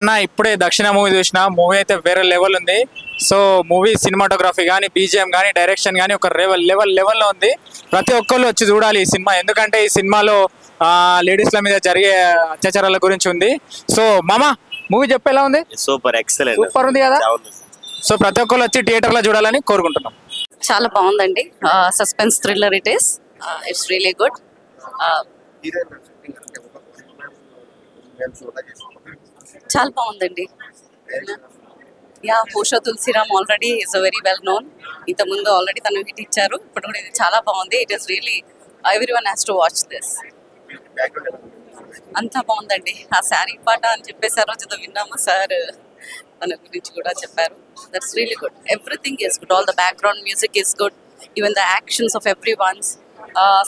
నా ఇప్పుడే దక్షిణ మూవీ చూసిన మూవీ అయితే వేరే లెవెల్ ఉంది. సో మూవీ సినిమాటోగ్రఫీ కానీ బీజిఎం కానీ డైరెక్షన్ కానీ ఒక లెవెల్లో ఉంది. ప్రతి ఒక్కళ్ళు వచ్చి చూడాలి ఈ సినిమా, ఎందుకంటే ఈ సినిమాలో లేడీస్ల మీద జరిగే అత్యాచారాల గురించి ఉంది. సో మామ మూవీ చెప్పేలా ఉంది? సూపర్ ఎక్సలెంట్ సూపర్ ఉంది కదా. సో ప్రతి ఒక్కళ్ళు వచ్చి థియేటర్లో చూడాలని కోరుకుంటున్నాం. చాలా బాగుందండి, suspense thriller it is, it's really good. చాలా బాగుందండి. Yeah, Osho Tulasiram already is very well known. ఇంతకుముందు ఆల్రెడీ తను హిట్ ఇచ్చారు, ఇప్పుడు కూడా ఇది చాలా బాగుంది. It is really everyone has to watch this. అంతా బాగుందండి. ఆ శారీ పాట అని చెప్పేసి ఆ రోజు విన్నాము సార్, తన గురించి కూడా చెప్పారు. That's really good. Everything is good. All the background music is good. Even the actions of every once.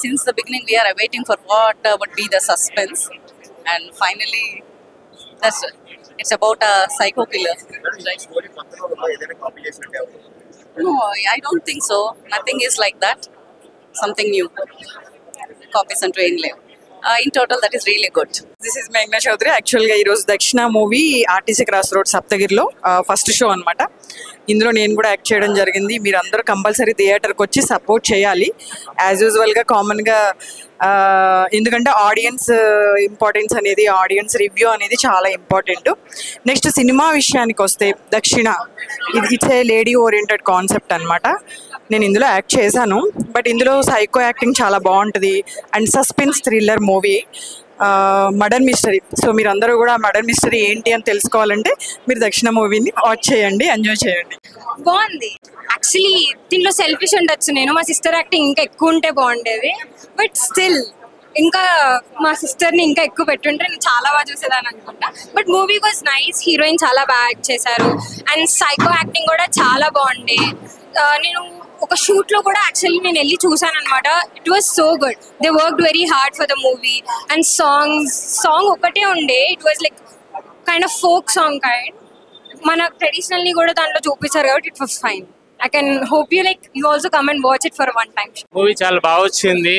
Since the beginning we are awaiting for what would be the suspense, and finally it's about a psycho killer. No, I don't think so. Nothing is like that. Something new. Copies and train live. In total that is really good. This is Meghna Chaudhary. Actually ga ee roju Dakshina movie RTC Cross Road Saptagirlo first show anamata. ఇందులో నేను కూడా act చేయడం జరిగింది. మీరు అందరూ compulsory థియేటర్కి వచ్చి support చేయాలి యాజ్ యూజువల్గా కామన్గా, ఎందుకంటే ఆడియన్స్ ఇంపార్టెన్స్ అనేది, ఆడియన్స్ రివ్యూ అనేది చాలా ఇంపార్టెంట్. నెక్స్ట్ సినిమా విషయానికి వస్తే దక్షిణ it's a lady oriented concept అనమాట. నేను ఇందులో యాక్ట్ చేశాను, బట్ ఇందులో సైకో యాక్టింగ్ చాలా బాగుంటుంది and suspense thriller movie, murder mystery. So మీరు అందరూ కూడా మర్డర్ మిస్టరీ ఏంటి అని తెలుసుకోవాలంటే మీరు దక్షిణ మూవీని వాచ్ చేయండి, ఎంజాయ్ చేయండి. బాగుంది. యాక్చువల్లీ దీంట్లో సెల్ఫిష్ ఉండొచ్చు, నేను మా సిస్టర్ యాక్టింగ్ ఇంకా ఎక్కువ ఉంటే బాగుండేది. బట్ స్టిల్ ఇంకా మా సిస్టర్ని ఇంకా ఎక్కువ పెట్టుంటే నేను చాలా బాగా చూసేదాన్ని అనుకుంటా. But movie was nice. Heroine చాలా బాగా యాక్ట్ చేశారు అండ్ సైకో యాక్టింగ్ కూడా చాలా బాగుండే. నేను ఒక షూట్ లో కూడా యాక్చువల్లీ నేను వెళ్ళి చూసాను అనమాట. It was so good. They worked very hard for the movie and song ఒకటే ఉండే. It was like kind of folk song kind. మన ట్రెడిషనల్ ని కూడా దాంట్లో చూపించారు కాబట్టి it was fine. I can hope you like you also come and watch it for one time. Movie చాలా బాగా వచ్చింది.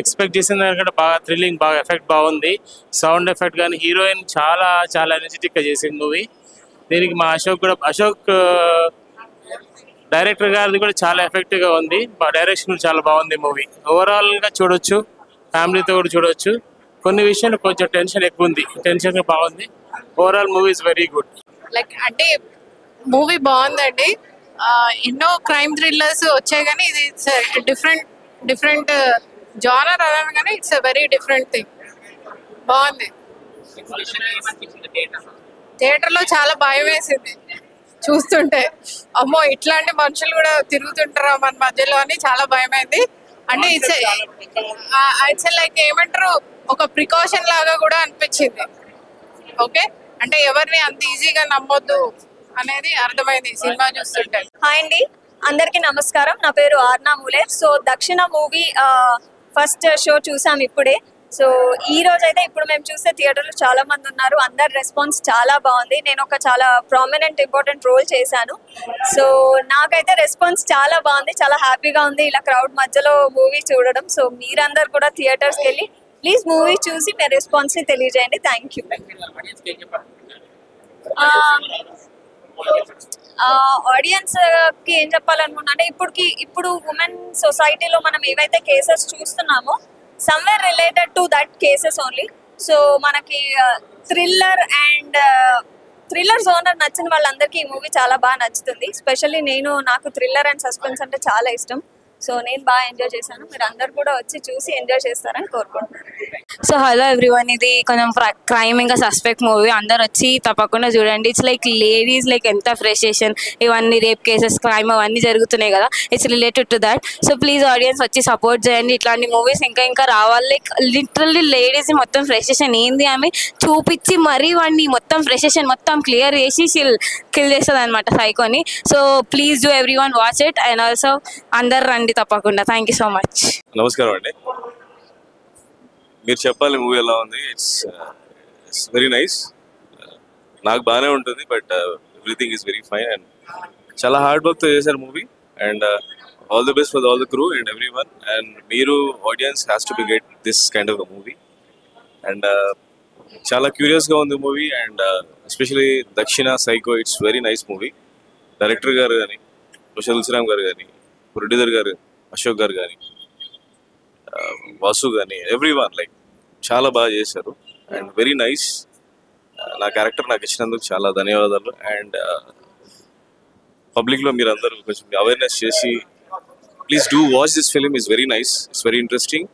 ఎక్స్పెక్ట్ చేసిన దానికంటే బాగా థ్రిల్లింగ్, బాగా ఎఫెక్ట్ బాగుంది. సౌండ్ ఎఫెక్ట్ కానీ హీరోయిన్ చాలా చాలా ఎనర్జెటిక్ గా చేసింది మూవీ. దీనికి మా అశోక్ డైరెక్టర్ గారిది కూడా చాలా ఎఫెక్టివ్ గా ఉంది. డైరెక్షన్ చాలా బాగుంది మూవీ. ఓవరాల్ గా చూడొచ్చు, ఫ్యామిలీతో కూడా చూడొచ్చు. కొన్ని విషయాలు కొంచెం టెన్షన్ ఎక్కువ ఉంది, టెన్షన్ గా బాగుంది. Overall movie is very good. Like అంటే మూవీ బాగుందండి. ఎన్నో క్రైమ్ థ్రిల్లర్స్ వచ్చాయి కానీ ఇది డిఫరెంట్ జానర్ అన్నాను కానీ ఇట్స్ వెరీ డిఫరెంట్ థింగ్. బాగుంది. థియేటర్లో చాలా భయం వేసింది చూస్తుంటే. అమ్మో ఇట్లాంటి మనుషులు కూడా తిరుగుతుంటారా మన మధ్యలో అని చాలా భయమైంది. అంటే ఇట్స్ లైక్ ఏమంటారు, ఒక ప్రికాషన్ లాగా కూడా అనిపించింది. ఓకే, అంటే ఎవరిని అంత ఈజీగా నమ్మొద్దు అనేది అర్థమైంది సినిమా చూస్తుంటే. హాయ్ అండి, అందరికీ నమస్కారం. నా పేరు ఆర్నా మూలే. సో దక్షిణ మూవీ ఫస్ట్ షో చూసాం ఇప్పుడే. సో ఈ రోజు అయితే ఇప్పుడు మేము చూస్తే థియేటర్లో చాలా మంది ఉన్నారు. అందరి రెస్పాన్స్ చాలా బాగుంది. నేను ఒక చాలా ప్రామినెంట్ ఇంపార్టెంట్ రోల్ చేశాను. సో నాకైతే రెస్పాన్స్ చాలా బాగుంది, చాలా హ్యాపీగా ఉంది ఇలా క్రౌడ్ మధ్యలో మూవీ చూడడం. సో మీరందరు కూడా థియేటర్స్కి వెళ్ళి ప్లీజ్ మూవీ చూసి మీ రెస్పాన్స్ని తెలియజేయండి. Thank you. ఆడియన్స్ కి ఏం చెప్పాలనుకున్నా అంటే ఇప్పుడు ఉమెన్ సొసైటీలో మనం ఏవైతే కేసెస్ చూస్తున్నామో somewhere related to that cases only. So మనకి థ్రిల్లర్ జోనర్ నచ్చిన వాళ్ళందరికీ ఈ మూవీ చాలా బాగా నచ్చుతుంది. స్పెషల్లీ నాకు థ్రిల్లర్ అండ్ సస్పెన్స్ అంటే చాలా ఇష్టం. సో నేను బాగా ఎంజాయ్ చేశాను. మీరు అందరు కూడా వచ్చి చూసి ఎంజాయ్ చేస్తారని కోరుకుంటున్నాను. సో హలో ఎవ్రీవన్, ఇది కొంచెం క్రైమ్ ఇంకా సస్పెక్ట్ మూవీ. అందరు వచ్చి తప్పకుండా చూడండి. ఇట్స్ లైక్ లేడీస్ లైక్ ఎంత ఫ్రస్ట్రేషన్, ఇవన్నీ రేప్ కేసెస్, క్రైమ్ అవన్నీ జరుగుతున్నాయి కదా, it's related to that. So please audience వచ్చి సపోర్ట్ చేయండి. ఇట్లాంటి మూవీస్ ఇంకా రావాలి. లైక్ లిటరల్లీ లేడీస్ మొత్తం ఫ్రస్ట్రేషన్ ఏంది ఆమె చూపించి మరీ వాడిని మొత్తం ఫ్రస్ట్రేషన్ మొత్తం క్లియర్ చేసి కిల్ చేస్తుంది అనమాట సైకోని. So please do everyone watch it and also అందరు రండి తప్పకుండా. Thank you so much. నమస్కారం అండి. మీరు చెప్పాలి మూవీ ఎలా ఉంది. It's very nice. నాకు బాగానే ఉంటుంది, but everything is very fine and చాలా హార్డ్ వర్క్తో చేశారు movie. And all the best for all the crew and every one. And మీరు audience has to be get this kind of movie. And చాలా క్యూరియస్గా ఉంది మూవీ. అండ్ ఎస్పెషలీ దక్షిణ psycho, it's very nice movie. Director గారు కానీ, తులసిరామ్ గారు కానీ, producer గారు అశోక్ గారు కానీ, వాసు కానీ, ఎవ్రీవన్ లైక్ చాలా బాగా చేశారు అండ్ వెరీ నైస్. నా క్యారెక్టర్ నాకు ఇచ్చినందుకు చాలా ధన్యవాదాలు. అండ్ పబ్లిక్లో మీరు అందరూ కొంచెం అవేర్నెస్ చేసి please do watch this film. Is very nice, it's very interesting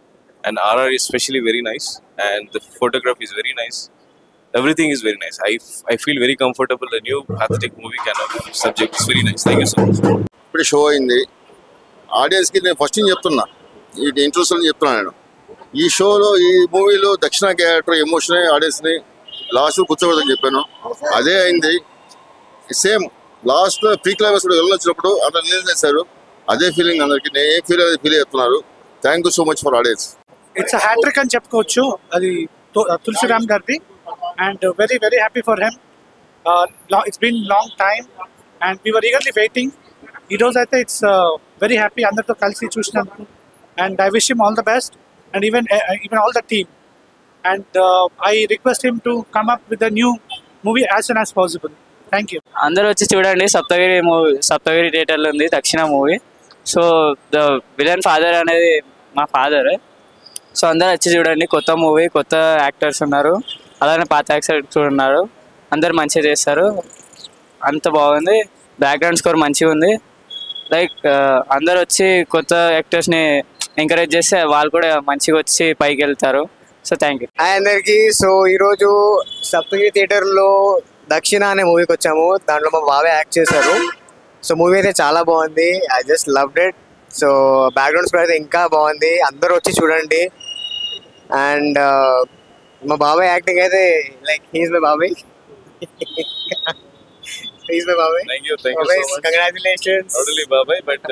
and RR especially very nice and the photography is very nice. Everything is very nice. I feel very comfortable. The new pathetic movie kind of subject is very nice. Thank you so much. ఇప్పుడు show అయింది. ఆడియన్స్కి నేను first చెప్తున్నా, ఈ interest చెప్తున్నా నేను. ఈ షోలో, ఈ మూవీలో దక్షిణ క్యారెక్టర్ ఎమోషన్ ఆడియన్స్ని లాస్ట్ కూర్చోబెడదని చెప్పాను. అదే అయింది. సేమ్ లాస్ట్ ప్రీ క్లైమాక్స్ కూడా వెళ్ళొచ్చినప్పుడు అట్లా రిలీజ్ చేశారు. అదే ఫీలింగ్ అందరికి. నేను ఏం ఫీల్ చేస్తున్నారు. Thank you so much for audience. It's hattrick అని చెప్పుకోవచ్చు. అది తులసిరామ్ గారిది and very very happy for him. It's been long time and we were eagerly waiting. ఈరోజు అయితే ఇట్స్ వెరీ హ్యాపీ అందరితో కలిసి చూసినందుకు. And I wish him all the best and even all the team. And I request him to come up with the new movie as soon as possible. Thank you. అందరూ వచ్చి చూడండి. సప్తగిరి థియేటర్లో ఉంది దక్షిణ movie. So the villain father అనేది మా father. So అందరూ వచ్చి చూడండి. కొత్త మూవీ, కొత్త యాక్టర్స్ ఉన్నారు, అలానే పాత యాక్టర్స్ ఉన్నారు. అందరు మంచిగా చేస్తారు. అంత బాగుంది. బ్యాక్గ్రౌండ్ స్కోర్ మంచిగా ఉంది. లైక్ అందరు వచ్చి కొత్త యాక్టర్స్ని ఎంకరేజ్ చేస్తే వాళ్ళు కూడా మంచిగా వచ్చి పైకి వెళ్తారు. So thank you. హాయ్ అందరికీ. సో ఈరోజు సప్తగిరి థియేటర్లో దక్షిణ అనే మూవీకి వచ్చాము. దాంట్లో మా బాబాయ్ యాక్ట్ చేశారు. సో మూవీ అయితే చాలా బాగుంది. I just loved it. So background score అయితే ఇంకా బాగుంది. అందరూ వచ్చి చూడండి. అండ్ మా బాబాయ్ యాక్టింగ్ అయితే లైక్ హీస్ మై బాబాయ్. He's my Babai. Thank you so much. Congratulations. Not only Babai, but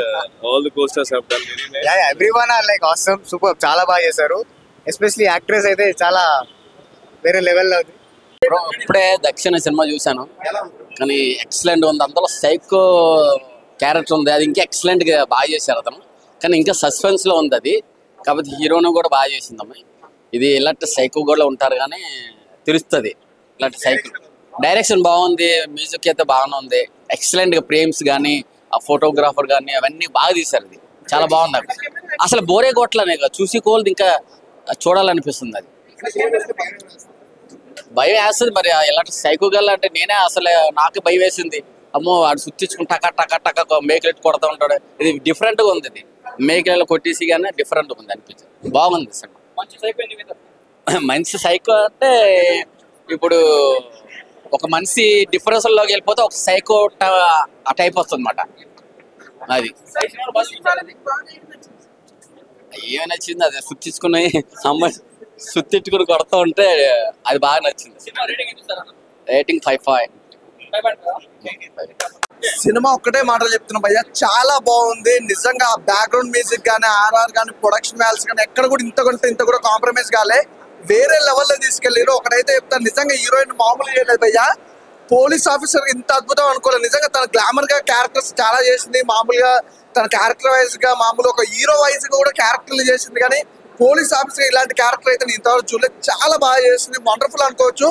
all the co-stars have done very nice. Yeah, everyone are like awesome, super. చాలా బాగా చేశారు. ఎస్పెషల్లీ యాక్ట్రెస్ అయితే చాలా వేరే లెవెల్లో ఉంది. ఇప్పుడే దక్షిణ సినిమా చూశాను, కానీ ఎక్సలెంట్ ఉంది. అందులో సైకో క్యారెక్టర్ ఉంది, అది ఇంకా ఎక్సలెంట్గా బాగా చేశారు అతను. కానీ ఇంకా సస్పెన్స్లో ఉంది అది. కాబట్టి హీరోను కూడా బాగా చేసింది అమ్మాయి. ఇది ఇలాంటి సైకో కూడా ఉంటారు కానీ తెలుస్తుంది ఇలాంటి సైకో. డైరెక్షన్ బాగుంది, మ్యూజిక్ అయితే బాగానే ఉంది. ఎక్సలెంట్గా ఫ్రేమ్స్ కానీ, ఆ ఫోటోగ్రాఫర్ కానీ అవన్నీ బాగా తీశారు. అది చాలా బాగుంది. అసలు బోరే కొట్టలనే చూసి కోల్ది ఇంకా చూడాలనిపిస్తుంది. అది భయం వేస్తుంది మరి. ఎలాంటి సైకో గల్ అంటే నేనే అసలు నాకు భయం వేసింది. అమ్మో వాడు సుత్తించుకుని టక టక టక మేకలెట్ కొడతా ఉంటాడు. ఇది డిఫరెంట్గా ఉంది. ఇది మేకలలో కొట్టేసి కానీ డిఫరెంట్గా ఉంది అనిపించింది. బాగుంది సినిమా. మంచి సైకో అంటే ఇప్పుడు ఒక మనిషి డిఫరెన్స్లోకి వెళ్ళిపోతే ఒక సైకో ఆ టైప్ వస్తుంది అన్నమాట. అది ఏమి నచ్చింది, అది సుత్తించుకుని అమ్మాయి సుత్తిట్టుకుని కొడతా ఉంటే అది బాగా నచ్చింది. రేటింగ్ 5.5. సినిమా ఒక్కటే మాటలు చెప్తున్నా భయ్య, చాలా బాగుంది నిజంగా. బ్యాక్గ్రౌండ్ మ్యూజిక్ కానీ, RR కానీ, ప్రొడక్షన్ వాల్యూస్ కానీ ఎక్కడ కూడా ఇంత కూడా కాంప్రమైజ్ కాలే. వేరే లెవెల్లో తీసుకెళ్ళారు. ఒకటైతే చెప్తాను, నిజంగా హీరోయిన్ మామూలు చేయలేదు భయ్య. పోలీస్ ఆఫీసర్ ఇంత అద్భుతం అనుకోలేదు. నిజంగా తన గ్లామర్ గా క్యారెక్టర్స్ చాలా చేసింది. మామూలుగా తన క్యారెక్టర్ వైజ్ గా, మామూలు ఒక హీరో వైజ్ గా కూడా క్యారెక్టర్లు చేసింది. కానీ పోలీస్ ఆఫీసర్ ఇలాంటి క్యారెక్టర్ అయితే నేను ఇంతవరకు చూడలేదు. చాలా బాగా చేసింది. వండర్ఫుల్ అనుకోవచ్చు.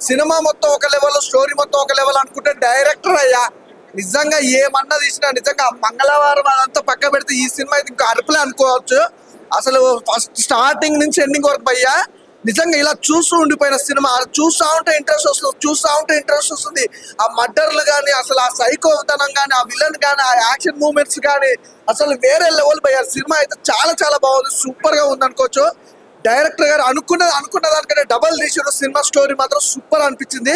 సినిమా మొత్తం ఒక లెవెల్, స్టోరీ మొత్తం ఒక లెవెల్ అనుకుంటే డైరెక్టర్ అయ్యా నిజంగా ఏమన్నా తీసినా నిజంగా మంగళవారం అదంతా పక్క పెడితే ఈ సినిమా అయితే ఇంకా అరుపులే అనుకోవచ్చు. అసలు ఫస్ట్ స్టార్టింగ్ నుంచి ఎండింగ్ వరకు భయ్యా నిజంగా ఇలా చూస్తూ ఉండిపోయిన సినిమా. చూస్తూ ఉంటే ఇంట్రెస్ట్ వస్తుంది. ఆ మర్డర్లు కానీ, అసలు ఆ సైకోతనం కానీ, ఆ విలన్ కానీ, ఆ యాక్షన్ మూమెంట్స్ కానీ అసలు వేరే లెవెల్ పోయారు. సినిమా అయితే చాలా చాలా బాగుంది, సూపర్ గా ఉంది అనుకోవచ్చు. డైరెక్టర్ గారు అనుకున్న దానికంటే డబల్ తీసారు. సినిమా స్టోరీ మాత్రం సూపర్ అనిపించింది.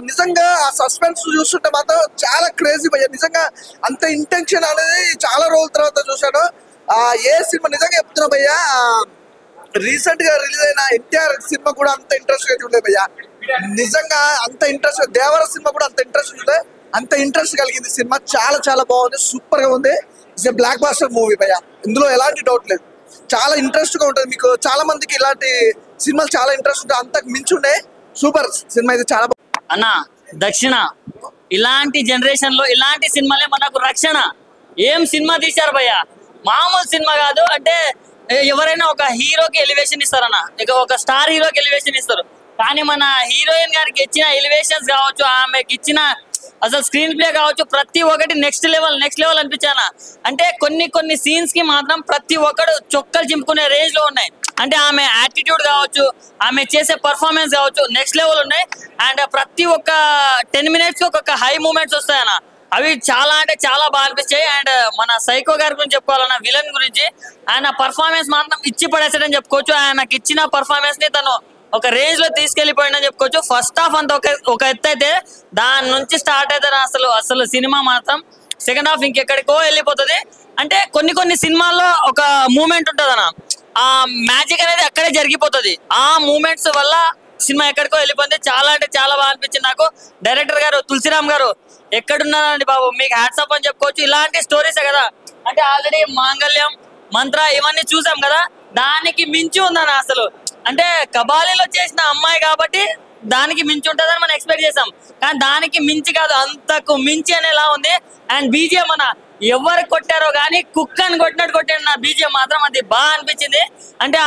నిజంగా ఆ సస్పెన్స్ చూస్తుంటే మాత్రం చాలా క్రేజీ భయ్యా. నిజంగా అంత ఇంటెన్షన్ అనేది చాలా రోజుల తర్వాత చూశాను. ఏ సినిమా నిజంగా చెప్తున్నా భయ్యా, రీసెంట్ గా రిలీజ్ అయిన NTR సినిమా కూడా అంత ఇంట్రెస్ట్ గా చూడలేదు భయ్యా. నిజంగా అంత ఇంట్రెస్ట్, దేవర సినిమా కూడా అంత ఇంట్రెస్ట్ చూడలేదు. అంత ఇంట్రెస్ట్ కలిగింది సినిమా. చాలా చాలా బాగుంది, సూపర్ గా ఉంది. It's a blockbuster movie భయ్యా, ఇందులో ఎలాంటి డౌట్ లేదు. చాలా ఇంట్రెస్ట్ గా ఉంటుంది. మీకు చాలా మందికి ఇలాంటి సినిమాలు చాలా ఇంట్రెస్ట్ ఉంటాయి, అంతకు మించి ఉన్నాయి. సూపర్ సినిమా అయితే చాలా అన్న. దక్షిణ ఇలాంటి జనరేషన్ లో ఇలాంటి సినిమాలే మనకు రక్షణ. ఏం సినిమా తీశారు భయ్య, మామూలు సినిమా కాదు. అంటే ఎవరైనా ఒక హీరోకి ఎలివేషన్ ఇస్తారన్న, ఇక ఒక స్టార్ హీరోకి ఎలివేషన్ ఇస్తారు. కానీ మన హీరోయిన్ గారికి ఇచ్చిన ఎలివేషన్స్ కావచ్చు, ఆమెకి ఇచ్చిన అసలు స్క్రీన్ ప్లే కావచ్చు, ప్రతి ఒక్కటి నెక్స్ట్ లెవెల్ అనిపించాను. అంటే కొన్ని సీన్స్ కి మాత్రం ప్రతి ఒక్కడు చొక్కలు చింపుకునే రేంజ్ లో ఉన్నాయి. అంటే ఆమె యాటిట్యూడ్ కావచ్చు, ఆమె చేసే పర్ఫార్మెన్స్ కావచ్చు, నెక్స్ట్ లెవెల్ ఉన్నాయి. అండ్ ప్రతి ఒక్క 10 minutes కి ఒక్కొక్క హై మూమెంట్స్ వస్తాయన్న, అవి చాలా అంటే చాలా బాగా అనిపించాయి. అండ్ మన సైకో గారి గురించి చెప్పుకోవాలన్న, విలన్ గురించి ఆయన పర్ఫార్మెన్స్ మాత్రం ఇచ్చి పడేసాడని చెప్పుకోవచ్చు. ఆయనకి ఇచ్చిన పర్ఫార్మెన్స్ ని తను ఒక రేంజ్ లో తీసుకెళ్లిపోయిందని చెప్పుకోవచ్చు. ఫస్ట్ హాఫ్ అంతా ఒక ఎత్తు అయితే, దాని నుంచి స్టార్ట్ అయితే అసలు సినిమా మాత్రం సెకండ్ హాఫ్ ఇంకెక్కడికో వెళ్ళిపోతుంది. అంటే కొన్ని సినిమాల్లో ఒక మూమెంట్ ఉంటుంది అన్న, ఆ మ్యాజిక్ అనేది అక్కడే జరిగిపోతుంది. ఆ మూమెంట్స్ వల్ల సినిమా ఎక్కడికో వెళ్ళిపోయింది. చాలా అంటే చాలా బాగా అనిపించింది నాకు. డైరెక్టర్ గారు తులసిరామ్ గారు ఎక్కడున్నారండి బాబు, మీకు హ్యాట్సాప్ అని చెప్పుకోవచ్చు. ఇలాంటి స్టోరీసే కదా, అంటే ఆల్రెడీ మాంగళ్యం, మంత్ర ఇవన్నీ చూసాం కదా, దానికి మించి ఉందన్న అసలు. అంటే కబాలీలో చేసిన అమ్మాయి కాబట్టి దానికి మించి ఉంటుందని మనం ఎక్స్పెక్ట్ చేసాం, కానీ దానికి మించి కాదు, అంతకు మించి అనేలా ఉంది. అండ్ బీజిఎం అన్న, ఎవరు కొట్టారో కానీ కుక్ అని కొట్టినట్టు కొట్టాడు నా బీజిఎం మాత్రం, అది బాగా అనిపించింది. అంటే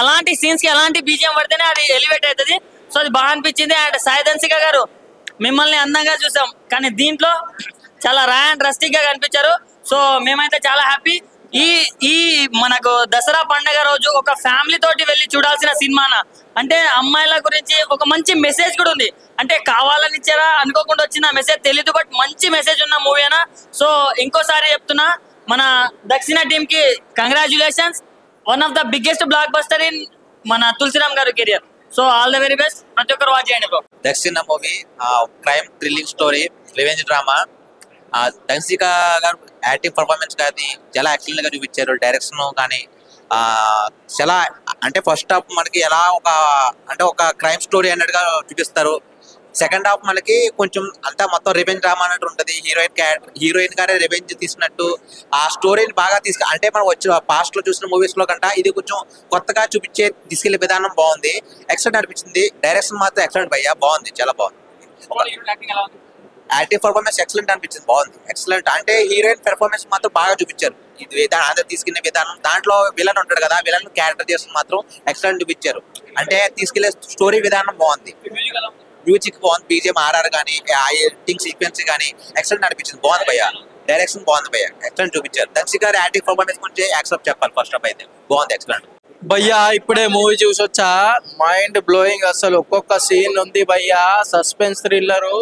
అలాంటి సీన్స్ కి అలాంటి బీజిఎం పడితేనే అది ఎలివేట్ అవుతుంది. సో అది బాగా అనిపించింది. అండ్ సాయిధన్సిక గారు, మిమ్మల్ని అందంగా చూసాం, కానీ దీంట్లో చాలా రా అండ్ రస్టిక్ గా కనిపించారు. సో మేమైతే చాలా హ్యాపీ. ఈ మనకు దసరా పండుగ రోజు ఒక ఫ్యామిలీ తోటి వెళ్ళి చూడాల్సిన సినిమానా. అంటే అమ్మాయిల గురించి ఒక మంచి మెసేజ్ కూడా ఉంది. అంటే కావాలని ఇచ్చారా అనుకోకుండా వచ్చిన మెసేజ్ తెలీదు, బట్ మంచి మెసేజ్ ఉన్న మూవీ అనా. సో ఇంకోసారి చెప్తున్నా, మన దక్షిణ టీమ్ కి congratulations. One of the biggest block buster in మన తులసిరామ్ గారు career. So all the very best, ప్రతి ఒక్కరు వాచ్ చేయండి బ్రో. దక్షిణ movie crime thrilling story, revenge drama. Dhansika గారు యాక్టింగ్ పర్ఫార్మెన్స్ కానీ చాలా ఎక్సలెంట్ గా చూపించారు. డైరెక్షన్ కానీ చాలా, అంటే ఫస్ట్ హాఫ్ మనకి ఎలా ఒక క్రైమ్ స్టోరీ అన్నట్టుగా చూపిస్తారు. సెకండ్ హాఫ్ మనకి కొంచెం అంతా మొత్తం రివెంజ్ డ్రామా అన్నట్టు ఉంటుంది. హీరోయిన్ గారే రివెంజ్ తీసినట్టు ఆ స్టోరీని బాగా అంటే మనం పాస్ట్ లో చూసిన మూవీస్ లో కంటే ఇది కొంచెం కొత్తగా తీసుకెళ్లే విధానం బాగుంది. ఎక్సలెంట్ అనిపించింది. డైరెక్షన్ మాత్రం ఎక్సలెంట్ భయ్యా, బాగుంది, చాలా బాగుంది. యాక్టివ్ పర్ఫార్మెన్స్ ఎక్సలెంట్ అనిపించింది, బాగుంది, ఎక్సలెంట్. అంటే హీరోయిన్ పెర్ఫార్మెన్స్ మాత్రం బాగా చూపించారు. ఇది అందరు తీసుకునే విధానం, దాంట్లో విలన్ ఉంటాడు కదా, విలన్ క్యారెక్టర్ చేసిన మాత్రం ఎక్సలెంట్ చూపించారు. అంటే తీసుకెళ్లే స్టోరీ విధానం బాగుంది, మ్యూజిక్ బాగుంది, బీజిఎం ఆర్ఆర్ కానీ ఎడిటింగ్ సీక్వెన్స్ కానీ ఎక్సలెంట్ అనిపించింది, బాగుంది భయ్యా. డైరెక్షన్ బాగుంది భయ్యా, ఎక్సలెంట్ చూపించారు. ధన్సిక గారి యాక్టివ్ పర్ఫార్మెన్స్ గురించి యాక్సెప్ట్ చెప్పాలి. ఫస్ట్ హాఫ్ అయితే బాగుంది, ఎక్సలెంట్ భయ్యా. ఇప్పుడే మూవీ చూసొచ్చా, మైండ్ బ్లోయింగ్. అసలు ఒక్కొక్క సీన్ ఉంది భయ్యా, సస్పెన్స్ థ్రిల్లరు.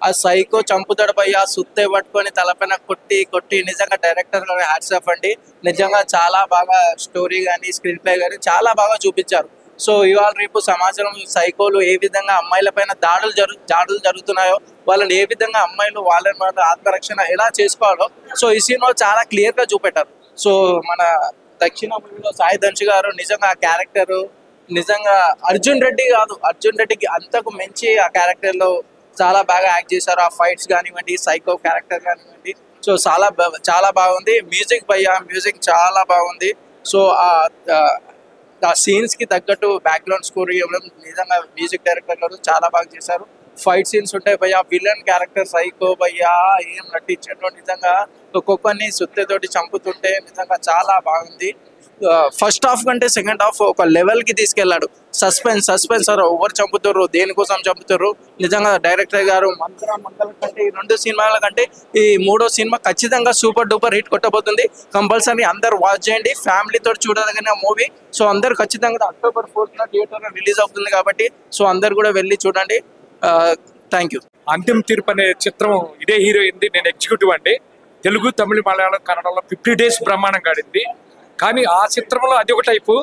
ఆ సైకో చంపుతాడు భయ్యా, సుత్తే పట్టుకొని తలపైన కొట్టి నిజంగా డైరెక్టర్ గారు హ్యాట్స్ ఆఫ్ అండి. నిజంగా చాలా బాగా స్టోరీ కానీ స్క్రీన్ ప్లే కానీ చాలా బాగా చూపించారు. సో ఇవాళ రేపు సమాజంలో సైకోలు ఏ విధంగా అమ్మాయిల పైన దాడులు జరుగుతున్నాయో, వాళ్ళని ఏ విధంగా అమ్మాయిలు వాళ్ళ ఆత్మరక్షణ ఎలా చేసుకోవాలో సో ఈ సినిమాలో చాలా క్లియర్ గా చూపెట్టారు. సో మన దక్షిణ మూవీలో సాయిధన్షి గారు నిజంగా ఆ క్యారెక్టర్ నిజంగా అర్జున్ రెడ్డికి అంతకు మించి ఆ క్యారెక్టర్ లో చాలా బాగా యాక్ట్ చేశారు. ఆ ఫైట్స్ కానివ్వండి, సైకో క్యారెక్టర్ కానివ్వండి, సో చాలా బాగుంది. మ్యూజిక్ చాలా బాగుంది. సో ఆ సీన్స్ కి తగ్గట్టు బ్యాక్గ్రౌండ్ స్కోర్ ఇవ్వడం నిజంగా మ్యూజిక్ డైరెక్టర్ గారు చాలా బాగా చేశారు. ఫైట్ సీన్స్ ఉంటాయి భయ్యా, విలన్ క్యారెక్టర్ సైకో భయ్యా ఏం నటించాడు, నిజంగా ఒక్కొక్కరిని సుత్తేతోటి చంపుతుంటే నిజంగా చాలా బాగుంది. ఫస్ట్ హాఫ్ కంటే సెకండ్ హాఫ్ ఒక లెవెల్ కి తీసుకెళ్లాడు. సస్పెన్స్ ఎవరు చంపుతారు, దేనికోసం చంపుతారు, నిజంగా డైరెక్టర్ గారు మంత్రం కంటే ఈ 2 సినిమాల కంటే ఈ 3వ సినిమా ఖచ్చితంగా సూపర్ డూపర్ హిట్ కొట్టబోతుంది. కంపల్సరీ అందరు వాచ్ చేయండి, ఫ్యామిలీతో చూడదగిన మూవీ. సో అందరు ఖచ్చితంగా October 4th థియేటర్ లో రిలీజ్ అవుతుంది కాబట్టి సో అందరు కూడా వెళ్ళి చూడండి. Thank you. అంతిమ తీర్పు అనే చిత్రం ఇదే హీరోయింది, నేను ఎగ్జిక్యూటివ్ అండి. తెలుగు, తమిళ, మలయాళం, కన్నడలో 50 days బ్రహ్మాండంగా ఆడింది. కానీ ఆ చిత్రంలో అది ఒక టైపు,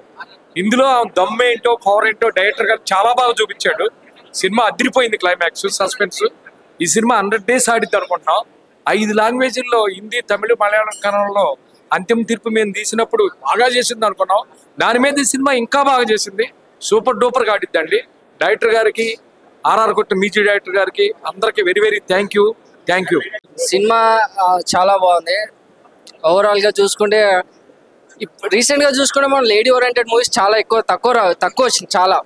ఇందులో దమ్మేంటో పవర్ ఏంటో డైరెక్టర్ గారు చాలా బాగా చూపించాడు. సినిమా అదిరిపోయింది, క్లైమాక్స్, సస్పెన్స్. ఈ సినిమా 100 days ఆడిద్ది అనుకుంటున్నాం. 5 లాంగ్వేజ్ల్లో హిందీ, తమిళ, మలయాళం, కన్నడలో అంతిమ తీర్పు మేము తీసినప్పుడు బాగా చేసింది అనుకున్నాం. దాని మీద ఈ సినిమా ఇంకా బాగా చేసింది, సూపర్ డూపర్గా ఆడిద్దండి. డైరెక్టర్ గారికి, ఆర్ఆర్ కొట్ట మ్యూజిక్ డైరెక్టర్ గారికి అందరికి very very thank you. Cinema చాలా బాగుంది. ఓవరాల్గా చూసుకుంటే రీసెంట్గా చూసుకుంటే మనం లేడీ ఓరియంటెడ్ మూవీస్ చాలా తక్కువ వచ్చింది చాలా.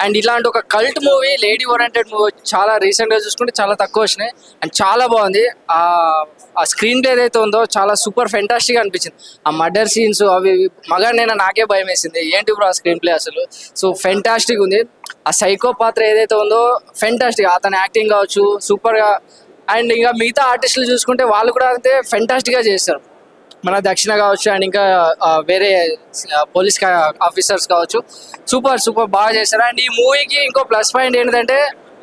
అండ్ ఇలాంటి ఒక cult movie lady oriented movie చాలా రీసెంట్గా చూసుకుంటే చాలా తక్కువ వచ్చినాయి అండ్ చాలా బాగుంది. ఆ స్క్రీన్ ప్లే ఏదైతే ఉందో చాలా సూపర్ ఫెంటాస్టిక్ అనిపించింది. ఆ మర్డర్ సీన్స్ అవి మగాడినైనా నాకే భయం వేసింది, ఏంటి బ్రో ఆ స్క్రీన్ ప్లే అసలు. సో ఫెంటాస్టిక్ ఉంది. ఆ సైకో పాత్ర ఏదైతే ఉందో ఫెంటాస్టిక్, అతని యాక్టింగ్ కావచ్చు సూపర్గా. అండ్ ఇంకా మిగతా ఆర్టిస్టులు చూసుకుంటే వాళ్ళు కూడా అంతే ఫెంటాస్టిక్గా చేస్తారు. మన దక్షిణ కావచ్చు అండ్ ఇంకా వేరే పోలీస్ ఆఫీసర్స్ కావచ్చు సూపర్ బాగా చేస్తారు. అండ్ ఈ మూవీకి ఇంకో ప్లస్ పాయింట్ ఏంటంటే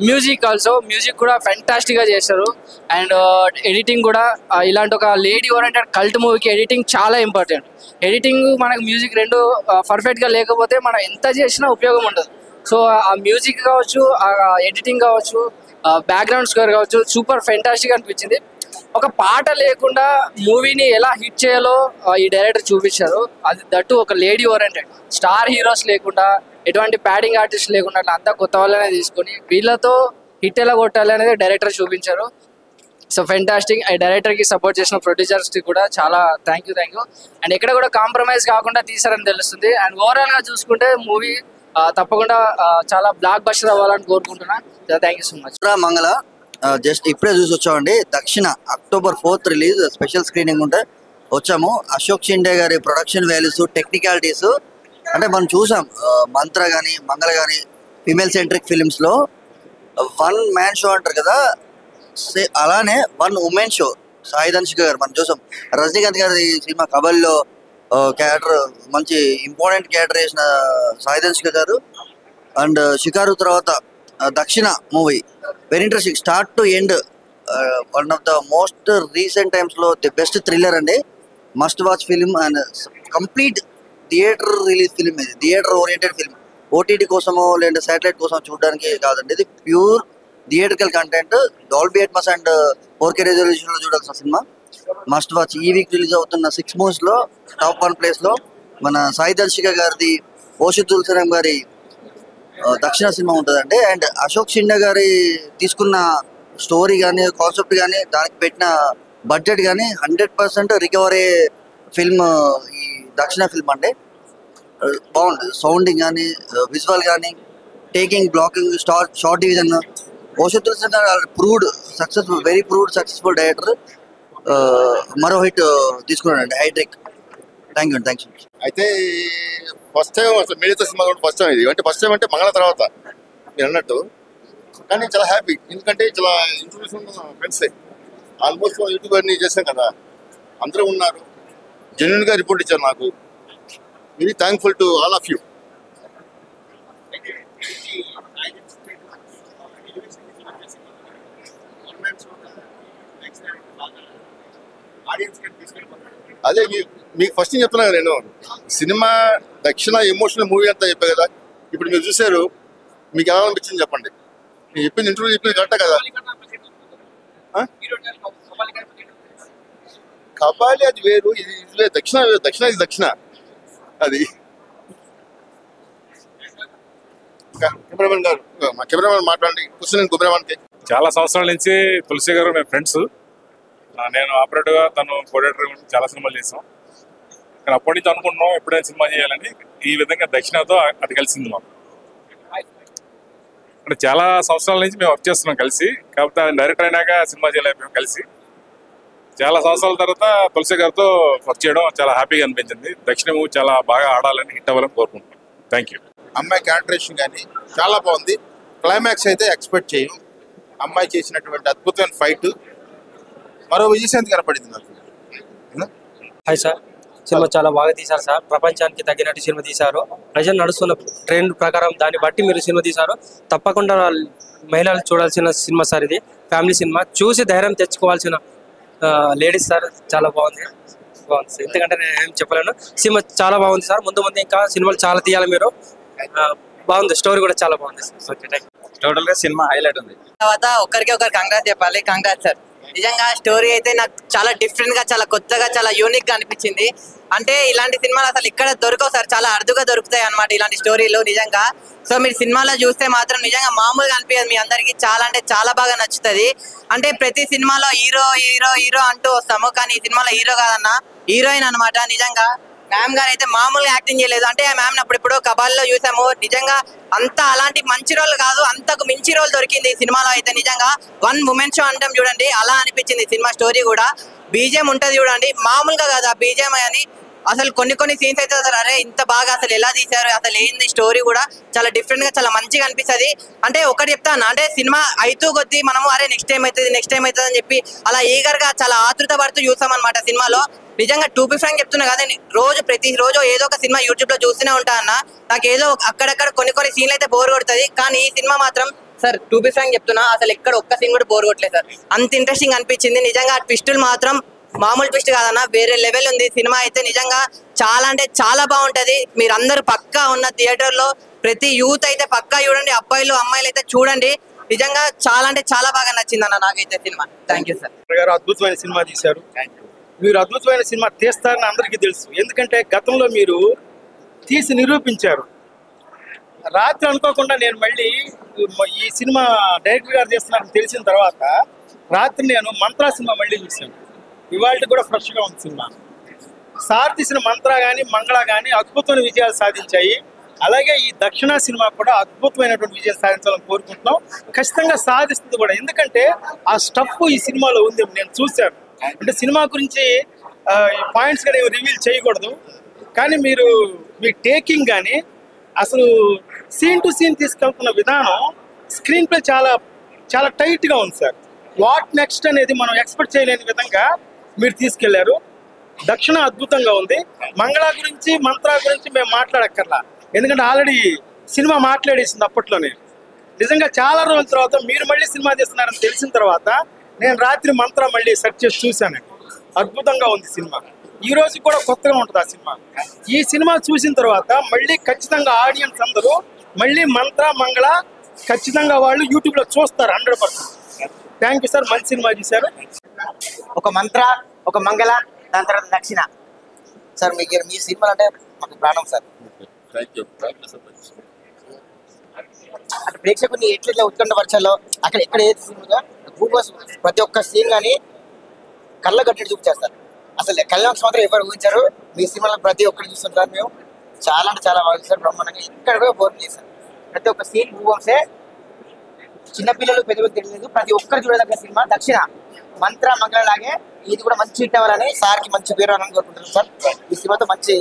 మ్యూజిక్ ఆల్సో, మ్యూజిక్ కూడా ఫెంటాస్టిక్గా చేస్తారు. అండ్ ఎడిటింగ్ కూడా ఇలాంటి ఒక లేడీ ఓరియంటెడ్ కల్ట్ మూవీకి ఎడిటింగ్ చాలా ఇంపార్టెంట్. ఎడిటింగ్ మనకు మ్యూజిక్ రెండు పర్ఫెక్ట్గా లేకపోతే మనం ఎంత చేసినా ఉపయోగం ఉండదు. సో ఆ మ్యూజిక్ కావచ్చు, ఆ ఎడిటింగ్ కావచ్చు, బ్యాక్గ్రౌండ్ స్కోర్ కావచ్చు సూపర్ ఫెంటాస్టిక్ అనిపించింది. ఒక పాట లేకుండా మూవీని ఎలా హిట్ చేయాలో ఈ డైరెక్టర్ చూపించారు. అది దట్టు ఒక లేడీ ఓరియంటెడ్, స్టార్ హీరోస్ లేకుండా ఎటువంటి ప్యాడింగ్ ఆర్టిస్ట్ లేకుండా అట్లా అంతా కొత్త వాళ్ళనే తీసుకొని వీళ్ళతో హిట్ ఎలా కొట్టాలి అనేది డైరెక్టర్ చూపించారు. So fantastic. ఈ డైరెక్టర్కి సపోర్ట్ చేసిన ప్రొడ్యూసర్స్కి కూడా చాలా థ్యాంక్ యూ. అండ్ ఎక్కడ కూడా కాంప్రమైజ్ కాకుండా తీసారని తెలుస్తుంది. అండ్ ఓవరాల్గా చూసుకుంటే మూవీ తప్పకుండా చాలా బ్లాక్ బస్టర్ అవ్వాలని కోరుకుంటున్నా. Thank you so much. మంగళ జస్ట్ ఇప్పుడే చూసి వచ్చామండి. దక్షిణ October 4th release, special screening ఉంటే వచ్చాము. అశోక్ షిండే గారి ప్రొడక్షన్ వాల్యూస్, టెక్నికాలిటీస్ అంటే మనం చూసాం మంత్ర కానీ మంగళ కానీ ఫీమేల్ సెంట్రిక్ ఫిలిమ్స్లో వన్ మ్యాన్ షో అంటారు కదా, అలానే one women show Sai Dhanshika garu మనం చూసాం. రజనీకాంత్ గారి సినిమా కబల్లో క్యారెక్టర్ మంచి ఇంపార్టెంట్ క్యారెక్టర్ చేసిన సాయి ధనుషిక గారు. అండ్ షికారు తర్వాత Dakshina movie very interesting, start to end one of the most recent టైమ్స్లో ది బెస్ట్ థ్రిల్లర్ అండి. Must watch film and complete theatre release film. ఇది థియేటర్ ఓరియంటెడ్ ఫిలిం, ఓటీటీ కోసమో లేదంటే శాటిలైట్ కోసం చూడడానికి కాదండి. ఇది pure theatrical content, Dolby Atmos and 4K రెజల్యూషన్లో చూడాల్సిన సినిమా. Must watch. ఈ వీక్ రిలీజ్ అవుతున్న 6 మూవీస్లో టాప్ 1 ప్లేస్లో మన సాయి ధనుషిక గారిది ఓషి తులసిరామ్ గారి దక్షిణ సినిమా ఉంటుందండి. అండ్ అశోక్ షిండే గారి తీసుకున్న స్టోరీ కానీ కాన్సెప్ట్ కానీ దానికి పెట్టిన బడ్జెట్ కానీ 100% రికవర్ అయ్యే ఫిల్మ్ ఈ దక్షిణ ఫిల్మ్ అండి. బాగుంటుంది సౌండింగ్ కానీ విజువల్ కానీ taking blocking shot division. Osho Tulasiram garu proved successful, very proved successful director. మరో హిట్ తీసుకున్నాడండి హైడ్రిక్. Thank you. అయితే ఫస్ట్ టైం అసలు మిగతా సినిమా కూడా ఫస్ట్ టైం ఇది. అంటే ఫస్ట్ టైం అంటే మంగళ తర్వాత మీరు అన్నట్టు. కానీ చాలా హ్యాపీ, ఎందుకంటే చాలా ఇంట్రొడ్యూషన్ ఫ్రెండ్సే ఆల్మోస్ట్ యూట్యూబ్ అన్ని చేశాం కదా, అందరూ ఉన్నారు, జెన్యున్గా రిపోర్ట్ ఇచ్చారు నాకు. Very thankful to all of you. అదే మీకు ఫస్ట్ చెప్తున్నా కదా నేను, సినిమా దక్షిణ ఎమోషనల్ మూవీ అంతా చెప్పా కదా. ఇప్పుడు మీరు చూసారు, మీకు ఎలా అనిపించింది చెప్పండి. నేను చెప్పింది ఇంటర్వ్యూ చెప్పింది కరెక్టా కదా? కబాలి అది వేరు, ఇది వేరు. దక్షిణ వేరు, దక్షిణ ఇది దక్షిణ. అది కెమెరామెన్ గారు, మా కెమెరామెన్ మాట్లాడండి. కూర్చొని కెమెరామెన్కి. చాలా సంవత్సరాల నుంచి తులసి గారు మేము ఫ్రెండ్స్. నేను ఆపరేటర్గా, తను కోడేటర్, చాలా సినిమాలు చేసాం. కానీ అప్పటి నుంచి అనుకుంటున్నాం ఎప్పుడైనా సినిమా చేయాలని. ఈ విధంగా దక్షిణతో అది కలిసింది మాకు. అంటే చాలా సంవత్సరాల నుంచి మేము వర్క్ చేస్తున్నాం కలిసి. కాకపోతే డైరెక్టర్ అయినాక సినిమా చేయలేకపోయాం కలిసి. చాలా సంవత్సరాల తర్వాత తులసి గారితో వర్క్ చేయడం చాలా హ్యాపీగా అనిపించింది. దక్షిణ మూవీ చాలా బాగా ఆడాలని, హిట్ అవ్వాలని కోరుకుంటున్నాం. Thank you. అమ్మాయి క్యారెక్టరేషన్ కానీ చాలా బాగుంది. క్లైమాక్స్ అయితే ఎక్స్పెక్ట్ చేయం. అమ్మాయి చేసినటువంటి అద్భుతమైన ఫైట్ మరో విజయశాంతి కనపడింది నాకు. హాయ్ సార్, సినిమా చాలా బాగా తీశారు సార్. ప్రపంచానికి తగినట్టు సినిమా తీశారు. ప్రజలు నడుస్తున్న ట్రెండ్ ప్రకారం దాన్ని బట్టి మీరు సినిమా తీశారు. తప్పకుండా మహిళలు చూడాల్సిన సినిమా సార్. ఇది ఫ్యామిలీ సినిమా, చూసి ధైర్యం తెచ్చుకోవాల్సిన లేడీస్ సార్. చాలా బాగుంది సార్. ఎందుకంటే నేను ఏం చెప్పలేను. సినిమా చాలా బాగుంది సార్. ముందు ఇంకా సినిమాలు చాలా తీయాలి మీరు. బాగుంది, స్టోరీ కూడా చాలా బాగుంది sir. Okay, thank you. Total గా సినిమా హైలైట్ ఉంది. తర్వాత ఒకరికి కంగ్రాట్స్ చెప్పాలి. Congrats sir. నిజంగా స్టోరీ అయితే నాకు చాలా డిఫరెంట్ గా, చాలా కొత్తగా, చాలా యూనిక్ గా అనిపించింది. అంటే ఇలాంటి సినిమాలు అసలు ఇక్కడ దొరకవు సార్, చాలా అరుదుగా దొరుకుతాయి అన్నమాట ఇలాంటి స్టోరీలు నిజంగా. సో మీరు సినిమాలో చూస్తే మాత్రం నిజంగా మామూలుగా అనిపించదు, మీ అందరికి చాలా అంటే చాలా బాగా నచ్చుతుంది. అంటే ప్రతి సినిమాలో హీరో హీరో హీరో అంటూ వస్తాము, కానీ ఈ సినిమాలో హీరో కాదన్న, హీరోయిన్ అనమాట. నిజంగా మ్యామ్ గారు అయితే మామూలుగా యాక్టింగ్ చేయలేదు. అంటే మ్యామ్ అప్పుడెప్పుడో కబాల్లో చూసాము, నిజంగా అంత అలాంటి మంచి రోల్ కాదు, అంతకు మించి రోల్ దొరికింది ఈ సినిమాలో అయితే. నిజంగా వన్ ఉమెన్ షో అంటాం చూడండి, అలా అనిపించింది సినిమా. స్టోరీ కూడా బీజేఎం ఉంటది చూడండి, మామూలుగా కాదు ఆ బీజేఎం అని. అసలు కొన్ని సీన్స్ అయితే అసలు అరే ఇంత బాగా అసలు ఎలా తీశారు, అసలు ఏంది స్టోరీ కూడా చాలా డిఫరెంట్ గా చాలా మంచిగా అనిపిస్తుంది. అంటే ఒకటి చెప్తాను, అంటే సినిమా అయితూ కొద్దీ మనము అరే నెక్స్ట్ టైం అవుతుంది అని చెప్పి అలా ఈగర్ గా చాలా ఆతృత పడుతూ చూసాం అనమాట సినిమాలో. నిజంగా టూ బి ఫ్రాంక్ చెప్తున్నా కదా, ప్రతి రోజు ఏదో ఒక సినిమా యూట్యూబ్ లో చూస్తూనే ఉంటా అన్న. నాకు ఏదో అక్కడక్కడ కొన్ని సీన్లు అయితే బోర్ కొడుతుంది, కానీ ఈ సినిమా మాత్రం సార్ టూ బి ఫ్రాంక్ చెప్తున్నా అసలు ఎక్కడ ఒక్క సీన్ కూడా బోర్ కొట్టలేదు సార్. అంత ఇంట్రెస్టింగ్ అనిపించింది. నిజంగా ట్విస్టులు మాత్రం మామూలు ట్విస్ట్ కాదన్న, వేరే లెవెల్ ఉంది సినిమా అయితే. నిజంగా చాలా అంటే చాలా బాగుంటది. మీరందరూ పక్కా ఉన్న థియేటర్ లో ప్రతి యూత్ అయితే పక్కా చూడండి, అబ్బాయిలు అమ్మాయిలు అయితే చూడండి. నిజంగా చాలా అంటే చాలా బాగా నచ్చింది అన్న నాకైతే సినిమా. Thank you sir. గారు అద్భుతమైన సినిమా తీశారు. మీరు అద్భుతమైన సినిమా తీస్తారని అందరికీ తెలుసు, ఎందుకంటే గతంలో మీరు తీసి నిరూపించారు. రాత్రి అనుకోకుండా నేను మళ్ళీ ఈ సినిమా డైరెక్టర్ గారు చేస్తున్నారని తెలిసిన తర్వాత రాత్రి నేను మంత్రా సినిమా మళ్ళీ చూశాను. ఇవాళ కూడా ఫ్రెష్గా ఉంది సినిమా. సార్ తీసిన మంత్రా కానీ మంగళ కానీ అద్భుతమైన విజయాలు సాధించాయి. అలాగే ఈ దక్షిణ సినిమా కూడా అద్భుతమైనటువంటి విజయం సాధించాలని కోరుకుంటున్నాం. ఖచ్చితంగా సాధిస్తుంది కూడా, ఎందుకంటే ఆ స్టఫ్ ఈ సినిమాలో ఉంది. నేను చూశాను. అంటే సినిమా గురించి పాయింట్స్ కానీ రివీల్ చేయకూడదు, కానీ మీరు మీ టేకింగ్ కానీ అసలు సీన్ టు సీన్ తీసుకెళ్తున్న విధానం, స్క్రీన్ ప్లే చాలా చాలా టైట్గా ఉంది సార్. వాట్ నెక్స్ట్ అనేది మనం ఎక్స్పెక్ట్ చేయలేని విధంగా మీరు తీసుకెళ్లారు. దక్షిణ అద్భుతంగా ఉంది. మంగళ గురించి మంత్రా గురించి మేము మాట్లాడక్కర్లా, ఎందుకంటే ఆల్రెడీ సినిమా మాట్లాడేసింది అప్పట్లోనే. నిజంగా చాలా రోజుల తర్వాత మీరు మళ్ళీ సినిమా తీస్తున్నారని తెలిసిన తర్వాత నేను రాత్రి మంత్రా మళ్ళీ సెర్చ్ చేసి చూశాను. అద్భుతంగా ఉంది సినిమా. ఈ రోజు కూడా కొత్తగా ఉంటుంది ఆ సినిమా. ఈ సినిమా చూసిన తర్వాత మళ్ళీ ఖచ్చితంగా ఆడియన్స్ అందరూ మళ్ళీ మంత్రా మంగళ ఖచ్చితంగా వాళ్ళు యూట్యూబ్లో చూస్తారు 100%. థ్యాంక్ యూ సార్, మంచి సినిమా చూశారు. ఒక మంత్ర, ఒక మంగళ, దాని తర్వాత దక్షిణ. సార్ మీకు మీ సినిమాలు అంటే మాకు ప్రాణం సార్. అంటే ప్రేక్షకుని ఎట్లా ఉత్కంఠ వర్షాల్లో అక్కడ ఎక్కడ ఏది సినిమా ప్రతి ఒక్క సీన్ కానీ కళ్ళ కట్టడి చూపించేస్తారు. అసలు కళ్యాణ్ మాత్రం ఎవరు ఊహించారు. మీ సినిమాలో ప్రతి ఒక్కరు చూస్తుంటారు. మేము చాలా అంటే చాలా బాగా చూస్తారు. బ్రహ్మాండంగా ఇక్కడ కూడా బోర్ చేశారు. ప్రతి ఒక్క సీన్ భూవంశే, చిన్నపిల్లలు పెద్దలకు తెలియలేదు, ప్రతి ఒక్కరు చూడదగ్గ సినిమా దక్షిణ. మంత్ర మంగళ లాగే ఇది కూడా మంచి హిట్ అవ్వాలని, సార్కి మంచి పేరు అని కోరుకుంటున్నాం సార్. ఈ సినిమాతో మంచి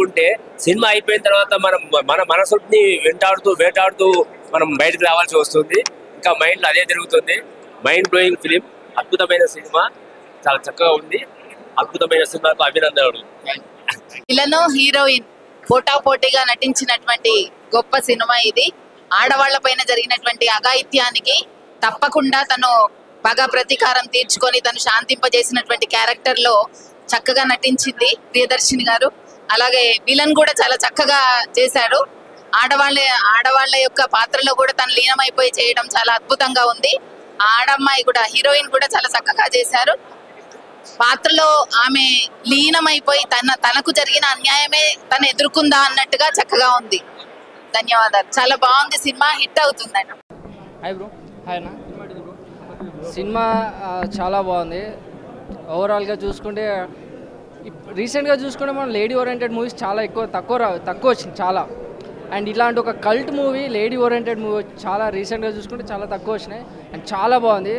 ఉంటే సినిమా అయిపోయిన తర్వాత మన మనసుని వేటాడుతూ మనం బయటకు రావాల్సి వస్తుంది. ఇంకా మైండ్లో అదే జరుగుతుంది. మైండ్ బ్లోయింగ్ ఫిలిం, అద్భుతమైన సినిమా, చాలా చక్కగా ఉంది. అద్భుతమైన సినిమాకు అభినందనలు. విలను హీరోయిన్ పోటాపోటీగా నటించినటువంటి గొప్ప సినిమా ఇది. ఆడవాళ్ల పైన జరిగినటువంటి అఘాయిత్యానికి తప్పకుండా తను పగ ప్రతీకారం తీర్చుకొని తను శాంతింపజేసినటువంటి క్యారెక్టర్ లో చక్కగా నటించింది ప్రియదర్శిని గారు. అలాగే విలన్ కూడా చాలా చక్కగా చేశాడు. ఆడవాళ్ళ యొక్క పాత్రలో కూడా తను లీనమైపోయి చేయడం చాలా అద్భుతంగా ఉంది. ఆడమ్మాయి కూడా హీరోయిన్ కూడా చాలా చక్కగా చేశారు. పాత్రలో ఆమె లీనమైపోయి తనకు జరిగిన అన్యాయమే తను ఎదుర్కొందా అన్నట్టుగా చక్కగా ఉంది. ధన్యవాదాలు. చాలా బాగుంది సినిమా, హిట్ అవుతుందండి. Hi bro. హాయ్ అన్న. సినిమా చాలా బాగుంది. ఓవరాల్గా చూసుకుంటే రీసెంట్గా చూసుకుంటే మనం లేడీ ఓరియంటెడ్ మూవీస్ చాలా తక్కువ వచ్చింది చాలా. అండ్ ఇలాంటి ఒక cult movie lady oriented movie చాలా రీసెంట్గా చూసుకుంటే చాలా తక్కువ వచ్చినాయి. అండ్ చాలా బాగుంది.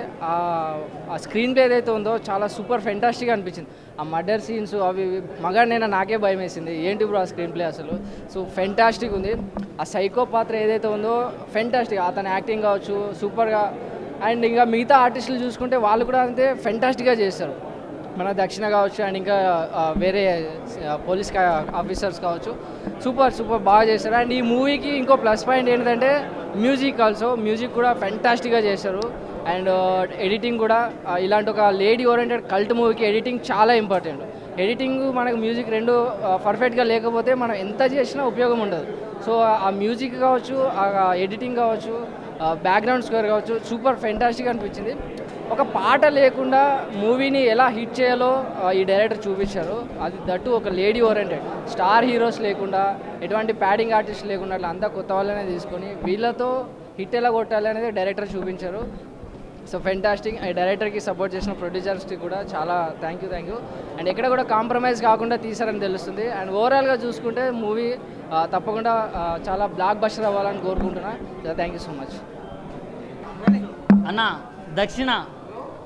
ఆ స్క్రీన్ ప్లే ఏదైతే ఉందో చాలా సూపర్ ఫెంటాస్టిక్గా అనిపించింది. ఆ మర్డర్ సీన్స్ అవి మగాడినైనా నాకే భయం వేసింది, ఏంటి బ్రో ఆ స్క్రీన్ ప్లే అసలు. సో ఫెంటాస్టిక్ ఉంది. ఆ సైకో పాత్ర ఏదైతే ఉందో ఫెంటాస్టిక్, అతని యాక్టింగ్ కావచ్చు సూపర్గా. అండ్ ఇంకా మిగతా ఆర్టిస్టులు చూసుకుంటే వాళ్ళు కూడా అంతే ఫెంటాస్టిక్గా చేస్తారు. మన దక్షిణ కావచ్చు అండ్ ఇంకా వేరే పోలీస్ ఆఫీసర్స్ కావచ్చు, సూపర్ బాగా చేస్తారు. అండ్ ఈ మూవీకి ఇంకో ప్లస్ పాయింట్ ఏంటంటే మ్యూజిక్ కూడా ఫెంటాస్టిక్గా చేశారు. అండ్ ఎడిటింగ్ కూడా ఇలాంటి ఒక లేడీ ఓరియంటెడ్ కల్ట్ మూవీకి ఎడిటింగ్ చాలా ఇంపార్టెంట్. ఎడిటింగ్ మనకు మ్యూజిక్ రెండు పర్ఫెక్ట్గా లేకపోతే మనం ఎంత చేసినా ఉపయోగం ఉండదు. సో ఆ మ్యూజిక్ కావచ్చు, ఆ ఎడిటింగ్ కావచ్చు, బ్యాక్గ్రౌండ్ స్కోర్ కావచ్చు సూపర్ ఫెంటాస్టిక్ అనిపించింది. ఒక పాట లేకుండా మూవీని ఎలా హిట్ చేయాలో ఈ డైరెక్టర్ చూపించారు. అది దట్టు ఒక లేడీ ఓరియంటెడ్, స్టార్ హీరోస్ లేకుండా, ఎటువంటి ప్యాడింగ్ ఆర్టిస్ట్ లేకుండా అంతా కొత్త వాళ్ళనే తీసుకొని వీళ్ళతో హిట్ ఎలా కొట్టాలి అనేది డైరెక్టర్ చూపించారు. So fantastic. డైరెక్టర్కి సపోర్ట్ చేసిన ప్రొడ్యూసర్స్కి కూడా చాలా థ్యాంక్ యూ. అండ్ ఎక్కడ కూడా కాంప్రమైజ్ కాకుండా తీసారని తెలుస్తుంది. అండ్ ఓవరాల్గా చూసుకుంటే మూవీ తప్పకుండా చాలా బ్లాక్ బస్టర్ అవ్వాలని కోరుకుంటున్నా. Thank you so much. అన్న దక్షిణ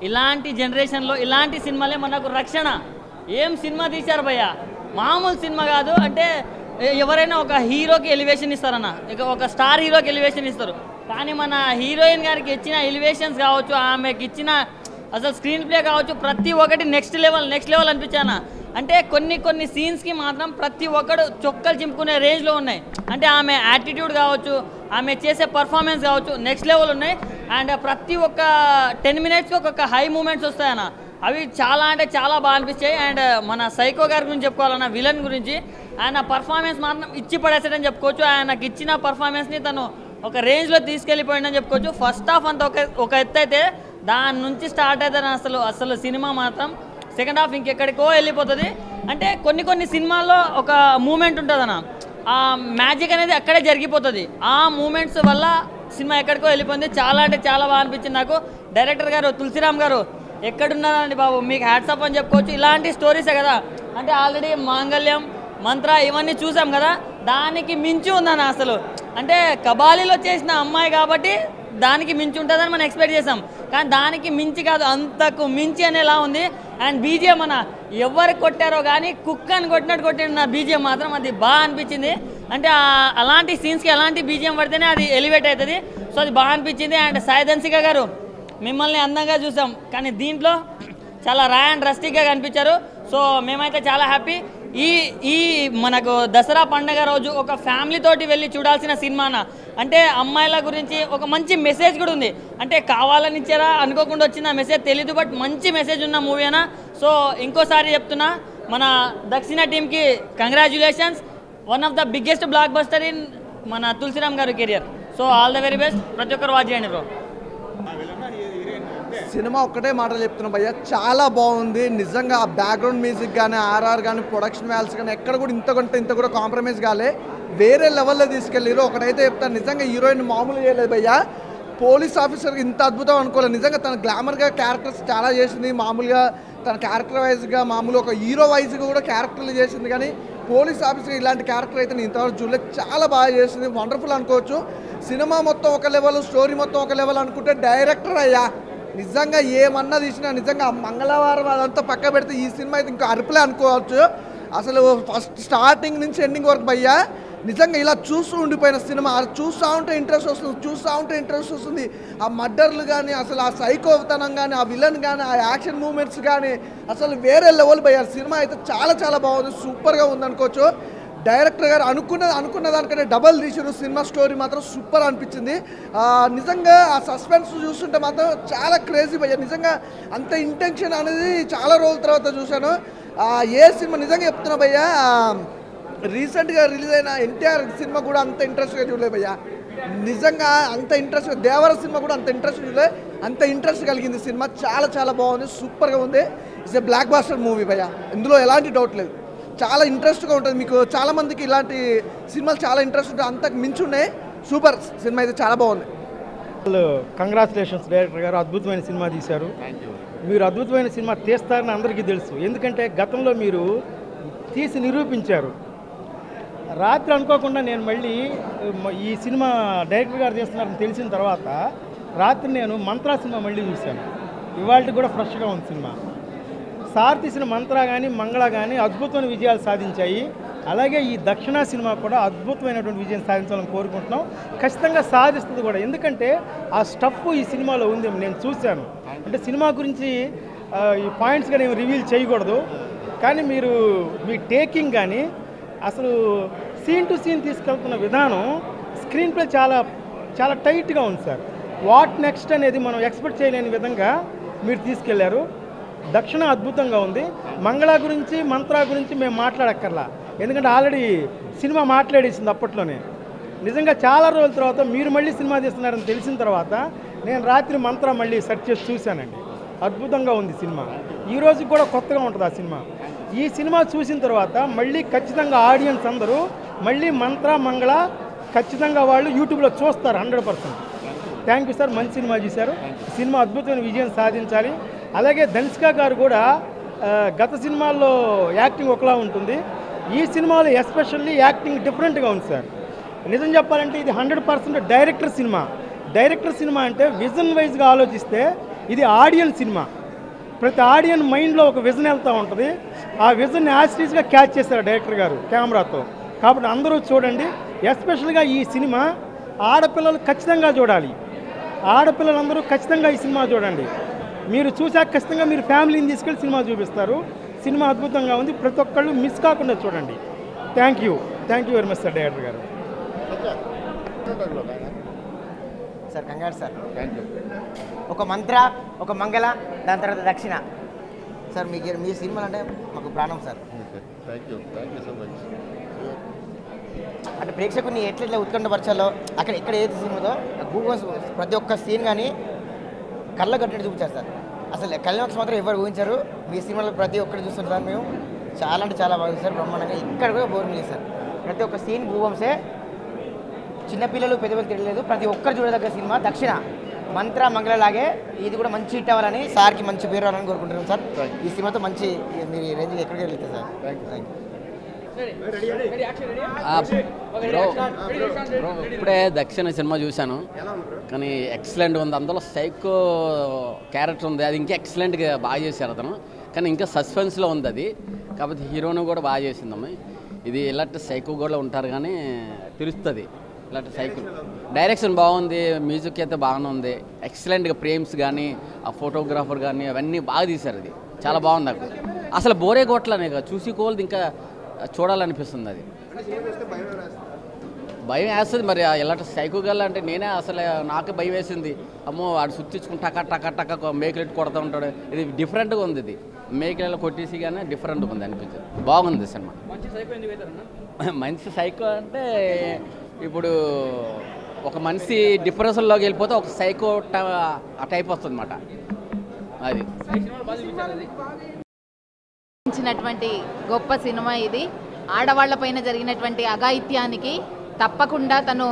ఇలాంటి జనరేషన్లో ఇలాంటి సినిమాలే మనకు రక్షణ. ఏం సినిమా తీశారు భయ్య, మామూలు సినిమా కాదు. అంటే ఎవరైనా ఒక హీరోకి ఎలివేషన్ ఇస్తారన్న, ఇక ఒక స్టార్ హీరోకి ఎలివేషన్ ఇస్తారు. కానీ మన హీరోయిన్ గారికి ఇచ్చిన ఎలివేషన్స్ కావచ్చు, ఆమెకి ఇచ్చిన అసలు స్క్రీన్ ప్లే కావచ్చు, ప్రతి ఒక్కటి నెక్స్ట్ లెవెల్ అనిపించాను. అంటే కొన్ని సీన్స్కి మాత్రం ప్రతి ఒక్కడు చొక్కలు చింపుకునే రేంజ్లో ఉన్నాయి. అంటే ఆమె యాటిట్యూడ్ కావచ్చు, ఆమె చేసే పర్ఫార్మెన్స్ కావచ్చు, నెక్స్ట్ లెవెల్ ఉన్నాయి. అండ్ ప్రతి ఒక్క 10 minutesకి ఒక్కొక్క హై మూమెంట్స్ వస్తాయన్న, అవి చాలా అంటే చాలా బాగా అనిపించాయి. అండ్ మన సైకో గారి గురించి చెప్పుకోవాలన్న, విలన్ గురించి ఆయన పర్ఫార్మెన్స్ మాత్రం ఇచ్చి పడేసాడని చెప్పుకోవచ్చు. ఆయనకి ఇచ్చిన పర్ఫార్మెన్స్ని తను ఒక రేంజ్లో తీసుకెళ్ళిపోయిందని చెప్పుకోవచ్చు. ఫస్ట్ హాఫ్ అంతా ఒక ఎత్తు అయితే దాని నుంచి స్టార్ట్ అవుతుంది అసలు సినిమా మాత్రం సెకండ్ హాఫ్ ఇంకెక్కడికో వెళ్ళిపోతుంది. అంటే కొన్ని సినిమాల్లో ఒక మూమెంట్ ఉంటుందన్న, ఆ మ్యాజిక్ అనేది అక్కడే జరిగిపోతుంది. ఆ మూమెంట్స్ వల్ల సినిమా ఎక్కడికో వెళ్ళిపోయింది. చాలా అంటే చాలా బాగా అనిపించింది నాకు. డైరెక్టర్ గారు తులసిరామ్ గారు ఎక్కడున్నారండి బాబు, మీకు హ్యాట్సాప్ అని చెప్పుకోవచ్చు. ఇలాంటి స్టోరీసే కదా, అంటే ఆల్రెడీ మాంగళ్యం, మంత్ర ఇవన్నీ చూసాం కదా, దానికి మించి ఉందన్న అసలు. అంటే కబాలీలో చేసిన అమ్మాయి కాబట్టి దానికి మించి ఉంటుందని మనం ఎక్స్పెక్ట్ చేసాం, కానీ దానికి మించి కాదు, అంతకు మించి అనేలా ఉంది. అండ్ బీజిఎం అన్న ఎవరు కొట్టారో కానీ కుక్కని కొట్టినట్టు కొట్టిన నా బీజిఎం మాత్రం అది బాగా అనిపించింది. అంటే అలాంటి సీన్స్కి అలాంటి బీజిఎం పడితేనే అది ఎలివేట్ అవుతుంది. సో అది బాగా అనిపించింది. అండ్ సాయిధన్సిక గారు మిమ్మల్ని అందంగా చూసాం, కానీ దీంట్లో చాలా రా అండ్ రస్టిక్గా కనిపించారు. సో మేమైతే చాలా హ్యాపీ. ఈ మనకు దసరా పండగ రోజు ఒక ఫ్యామిలీ తోటి వెళ్ళి చూడాల్సిన సినిమానా. అంటే అమ్మాయిల గురించి ఒక మంచి మెసేజ్ కూడా ఉంది. అంటే కావాలని ఇచ్చారా అనుకోకుండా వచ్చిన మెసేజ్ తెలీదు, బట్ మంచి మెసేజ్ ఉన్న మూవీ అనా. సో ఇంకోసారి చెప్తున్నా, మన దక్షిణ టీంకి congratulations. One of the biggest block buster in మన తులసిరామ్ గారి career. So all the very best. ప్రతి ఒక్కరు వాచ్ చేయండి బ్రో. సినిమా ఒక్కటే మాటలు చెప్తున్నా భయ్య, చాలా బాగుంది నిజంగా. ఆ బ్యాక్గ్రౌండ్ మ్యూజిక్ కానీ, ఆర్ఆర్ కానీ, ప్రొడక్షన్ వాల్యూస్ కానీ ఎక్కడ కూడా ఇంత కూడా కాంప్రమైజ్ కాలే, వేరే లెవెల్లో తీసుకెళ్ళారు. ఒకటైతే చెప్తాను, నిజంగా హీరోయిన్ మామూలు చేయలేదు భయ్య. పోలీస్ ఆఫీసర్కి ఇంత అద్భుతం అనుకోలేదు. నిజంగా తన గ్లామర్గా క్యారెక్టర్స్ చాలా చేసింది. మామూలుగా తన క్యారెక్టర్ వైజ్గా మామూలు ఒక హీరో వైజ్గా కూడా క్యారెక్టర్లు చేసింది. కానీ పోలీస్ ఆఫీసర్ ఇలాంటి క్యారెక్టర్ అయితే నేను ఇంతవరకు చూడలేదు. చాలా బాగా చేసింది, వండర్ఫుల్ అనుకోవచ్చు. సినిమా మొత్తం ఒక లెవెల్, స్టోరీ మొత్తం ఒక లెవెల్ అనుకుంటే డైరెక్టర్ అయ్యా నిజంగా ఏమన్నా తీసినా నిజంగా మంగళవారం అదంతా పక్క పెడితే ఈ సినిమా అయితే ఇంకా అరుపులే అనుకోవచ్చు. అసలు ఫస్ట్ స్టార్టింగ్ నుంచి ఎండింగ్ వరకు భయ్యా నిజంగా ఇలా చూస్తూ ఉండిపోయిన సినిమా. చూస్తూ ఉంటే ఇంట్రెస్ట్ వస్తుంది. ఆ మర్డర్లు కానీ, అసలు ఆ సైకోతనం కానీ, ఆ విలన్ కానీ, ఆ యాక్షన్ మూమెంట్స్ కానీ అసలు వేరే లెవెల్ పోయారు. సినిమా అయితే చాలా బాగుంది, సూపర్గా ఉందనుకోవచ్చు. డైరెక్టర్ గారు అనుకున్న దానికంటే డబల్ తీసారు. సినిమా స్టోరీ మాత్రం సూపర్ అనిపించింది. నిజంగా ఆ సస్పెన్స్ చూస్తుంటే మాత్రం చాలా క్రేజీ భయ్య. నిజంగా అంత ఇంటెన్షన్ అనేది చాలా రోజుల తర్వాత చూశాను. ఏ సినిమా నిజంగా చెప్తున్నా భయ్య, రీసెంట్గా రిలీజ్ అయిన ఎన్టీఆర్ సినిమా కూడా అంత ఇంట్రెస్ట్గా చూడలేదు భయ్య. నిజంగా అంత ఇంట్రెస్ట్, దేవర సినిమా కూడా అంత ఇంట్రెస్ట్ చూడలేదు, అంత ఇంట్రెస్ట్ కలిగింది సినిమా. చాలా బాగుంది, సూపర్గా ఉంది. It's a blockbuster movie భయ్య, ఇందులో ఎలాంటి డౌట్ లేదు. చాలా ఇంట్రెస్ట్గా ఉంటుంది. మీకు చాలా మందికి ఇలాంటి సినిమాలు చాలా ఇంట్రెస్ట్ ఉంటాయి, అంతకు మించి ఉన్నాయి. సూపర్ సినిమా అయితే చాలా బాగుంది. కంగ్రాచులేషన్స్ డైరెక్టర్ గారు, అద్భుతమైన సినిమా తీశారు. మీరు అద్భుతమైన సినిమా తీస్తారని అందరికీ తెలుసు, ఎందుకంటే గతంలో మీరు తీసి నిరూపించారు. రాత్రి అనుకోకుండా నేను మళ్ళీ ఈ సినిమా డైరెక్టర్ గారు తీస్తున్నారని తెలిసిన తర్వాత రాత్రి నేను మంత్రా సినిమా మళ్ళీ చూశాను. ఇవాళ కూడా ఫ్రెష్గా ఉంది సినిమా. సార్ తీసిన మంత్ర కానీ, మంగళ కానీ అద్భుతమైన విజయాలు సాధించాయి. అలాగే ఈ దక్షిణ సినిమా కూడా అద్భుతమైనటువంటి విజయం సాధించాలని కోరుకుంటున్నాం. ఖచ్చితంగా సాధిస్తుంది కూడా, ఎందుకంటే ఆ స్టఫ్ ఈ సినిమాలో ఉంది. నేను చూశాను. అంటే సినిమా గురించి ఈ పాయింట్స్గా నేను రివీల్ చేయకూడదు, కానీ మీరు మీ టేకింగ్ కానీ అసలు సీన్ టు సీన్ తీసుకెళ్తున్న విధానం, స్క్రీన్ ప్లే చాలా టైట్గా ఉంది సార్. వాట్ నెక్స్ట్ అనేది మనం ఎక్స్పెక్ట్ చేయలేని విధంగా మీరు తీసుకెళ్లారు. దక్షిణ అద్భుతంగా ఉంది. మంగళ గురించి, మంత్ర గురించి మేము మాట్లాడక్కర్లా, ఎందుకంటే ఆల్రెడీ సినిమా మాట్లాడేసింది అప్పట్లోనే. నిజంగా చాలా రోజుల తర్వాత మీరు మళ్ళీ సినిమా తీస్తున్నారని తెలిసిన తర్వాత నేను రాత్రి మంత్ర మళ్ళీ సెర్చ్ చేసి చూశానండి. అద్భుతంగా ఉంది సినిమా. ఈరోజు కూడా కొత్తగా ఉంటుంది ఆ సినిమా. ఈ సినిమా చూసిన తర్వాత మళ్ళీ ఖచ్చితంగా ఆడియన్స్ అందరూ మళ్ళీ మంత్ర, మంగళ ఖచ్చితంగా వాళ్ళు యూట్యూబ్లో చూస్తారు 100%. థ్యాంక్ యూ సార్, మంచి సినిమా చేశారు. సినిమా అద్భుతమైన విజయం సాధించాలి. అలాగే ధనుష్క గారు కూడా గత సినిమాల్లో యాక్టింగ్ ఒకలా ఉంటుంది, ఈ సినిమాలో ఎస్పెషల్లీ యాక్టింగ్ డిఫరెంట్గా ఉంది సార్. నిజం చెప్పాలంటే ఇది 100% డైరెక్టర్ సినిమా. డైరెక్టర్ సినిమా అంటే విజన్ వైజ్గా ఆలోచిస్తే ఇది ఆడియన్ సినిమా. ప్రతి ఆడియన్ మైండ్లో ఒక విజన్ వెళ్తూ ఉంటుంది, ఆ విజన్ యాస్టీస్గా క్యాచ్ చేశారు డైరెక్టర్ గారు కెమెరాతో. కాబట్టి అందరూ చూడండి. ఎస్పెషల్గా ఈ సినిమా ఆడపిల్లలు ఖచ్చితంగా చూడాలి. ఆడపిల్లలందరూ ఖచ్చితంగా ఈ సినిమా చూడండి. మీరు చూసాక ఖచ్చితంగా మీరు ఫ్యామిలీని తీసుకెళ్ళి సినిమా చూపిస్తారు. సినిమా అద్భుతంగా ఉంది, ప్రతి ఒక్కళ్ళు మిస్ కాకుండా చూడండి. Thank you very much sir director గారు. సార్ కంగారు సార్. ఒక మంత్ర, ఒక మంగళ, దాని తర్వాత దక్షిణ. సార్ మీ సినిమాలు అంటే మాకు ప్రాణం sir. Thank you so much. అంటే ప్రేక్షకుని ఎట్లా ఉత్కంఠపరచాలో అక్కడ ఎక్కడ ఏది సినిమాదో గూగుల్ ప్రతి ఒక్క సీన్ కానీ కళ్ళ కట్టడి చూపించారు సార్. అసలు క్లైమాక్స్ మాత్రం ఎవరు ఊహించారు. మీ సినిమాలో ప్రతి ఒక్కటి చూస్తాం సార్ మేము. చాలా అంటే చాలా బాగుంది సార్, బ్రహ్మాండంగా. ఇక్కడ కూడా బోర్ లేదు సార్. ప్రతి ఒక్క సీన్ గూవంసే, చిన్నపిల్లలు పెద్దపిల్లలు తెలియలేదు, ప్రతి ఒక్కరు చూడదగ్గ సినిమా దక్షిణ. మంత్ర మంగళలాగే ఇది కూడా మంచి హిట్ అవ్వాలని, సార్కి మంచి పేరు రావాలని కోరుకుంటున్నాం సార్. ఈ సినిమాతో మంచి మీరు రేంజ్కి ఎక్కడికి వెళ్తారు సార్. Thank you. ఇప్పుడే దక్షిణ సినిమా చూశాను, కానీ ఎక్సలెంట్ ఉంది. అందులో సైకో క్యారెక్టర్ ఉంది, అది ఇంకా ఎక్సలెంట్గా బాగా చేశారు అతను. కానీ ఇంకా సస్పెన్స్లో ఉంది అది, కాకపోతే హీరోను కూడా బాగా చేసిందమ్మ. ఇది ఇలాంటి సైకో కూడా ఉంటారు కానీ తెలుస్తుంది ఇలాంటి సైకో. డైరెక్షన్ బాగుంది, మ్యూజిక్ అయితే బాగానే ఉంది, ఎక్సలెంట్గా ఫ్రేమ్స్ కానీ ఆ ఫోటోగ్రాఫర్ కానీ అవన్నీ బాగా తీశారు. అది చాలా బాగుంది నాకు. అసలు బోరే కొట్టలనే చూసి కోల్ది ఇంకా చూడాలనిపిస్తుంది. అది భయం వేస్తుంది మరి. ఇలాంటి సైకో గల్ అంటే నేనే అసలు నాకు భయం వేసింది. అమ్మో వాడు సుత్తించుకుని టక టక టక మేకలెట్ కొడుతూ ఉంటాడు. ఇది డిఫరెంట్గా ఉంది, ఇది మేకలలో కొట్టేసి కానీ డిఫరెంట్గా ఉంది అనిపించింది. బాగుంది సినిమా. మంచి సైకో అంటే ఇప్పుడు ఒక మనిషి డిప్రెషన్లోకి వెళ్ళిపోతే ఒక సైకో ఆ టైప్ వస్తుంది అన్నమాట. అది గొప్ప సినిమా ఇది. ఆడవాళ్లపైన జరిగినటువంటి అఘాయిత్యానికి తప్పకుండా తను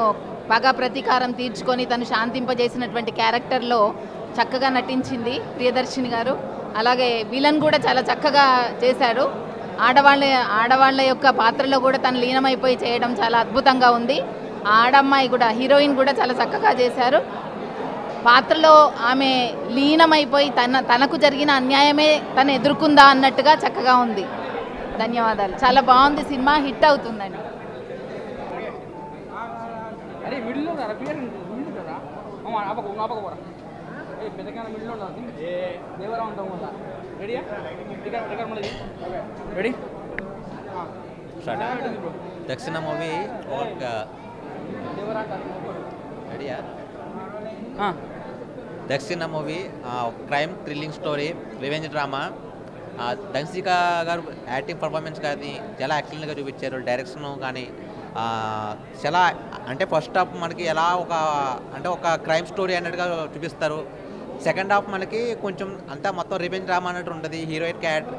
పగ ప్రతీకారం తీర్చుకొని తను శాంతింపజేసినటువంటి క్యారెక్టర్లో చక్కగా నటించింది ప్రియదర్శిని గారు. అలాగే విలన్ కూడా చాలా చక్కగా చేశారు. ఆడవాళ్ళ యొక్క పాత్రలో కూడా తను లీనమైపోయి చేయడం చాలా అద్భుతంగా ఉంది. ఆడమ్మాయి కూడా హీరోయిన్ కూడా చాలా చక్కగా చేశారు. పాత్రలో ఆమె లీనమైపోయి తనకు జరిగిన అన్యాయమే తను ఎదుర్కొందా అన్నట్టుగా చక్కగా ఉంది. ధన్యవాదాలు. చాలా బాగుంది సినిమా, హిట్ అవుతుందండి. దక్షిణ మూవీ ఒక దక్షిణ movie crime thrilling story, revenge drama. Dhanushka గారు యాక్టింగ్ పర్ఫార్మెన్స్ కానీ చాలా ఎక్సలెంట్గా చూపించారు. డైరెక్షన్ కానీ చాలా అంటే ఫస్ట్ హాఫ్ మనకి ఎలా ఒక క్రైమ్ స్టోరీ అన్నట్టుగా చూపిస్తారు. సెకండ్ హాఫ్ మనకి కొంచెం అంతా మొత్తం రివెంజ్ డ్రామా అన్నట్టు ఉంటుంది.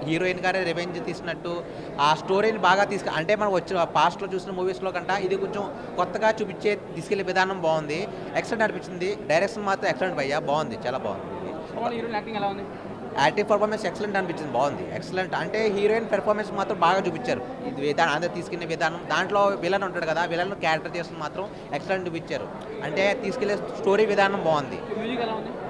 హీరోయిన్ గారే రివెంజ్ తీసినట్టు ఆ స్టోరీని బాగా అంటే మనం వచ్చిన పాస్ట్లో చూసిన మూవీస్లో కంటే ఇది కొంచెం కొత్తగా తీసుకెళ్లే విధానం బాగుంది. ఎక్సలెంట్ అనిపించింది. డైరెక్షన్ మాత్రం ఎక్సలెంట్ భయ్యా, బాగుంది, చాలా బాగుంది. యాక్టివ్ పర్ఫార్మెన్స్ ఎక్సలెంట్ అనిపించింది, బాగుంది, ఎక్సలెంట్. అంటే హీరోయిన్ పెర్ఫార్మెన్స్ మాత్రం బాగా చూపించారు. ఇది విధానం అందరూ తీసుకునే విధానం, దాంట్లో విలన్ ఉంటాడు కదా, విలన్ క్యారెక్టర్ చేసిన మాత్రం ఎక్సలెంట్ చూపించారు. అంటే తీసుకెళ్లే స్టోరీ విధానం బాగుంది,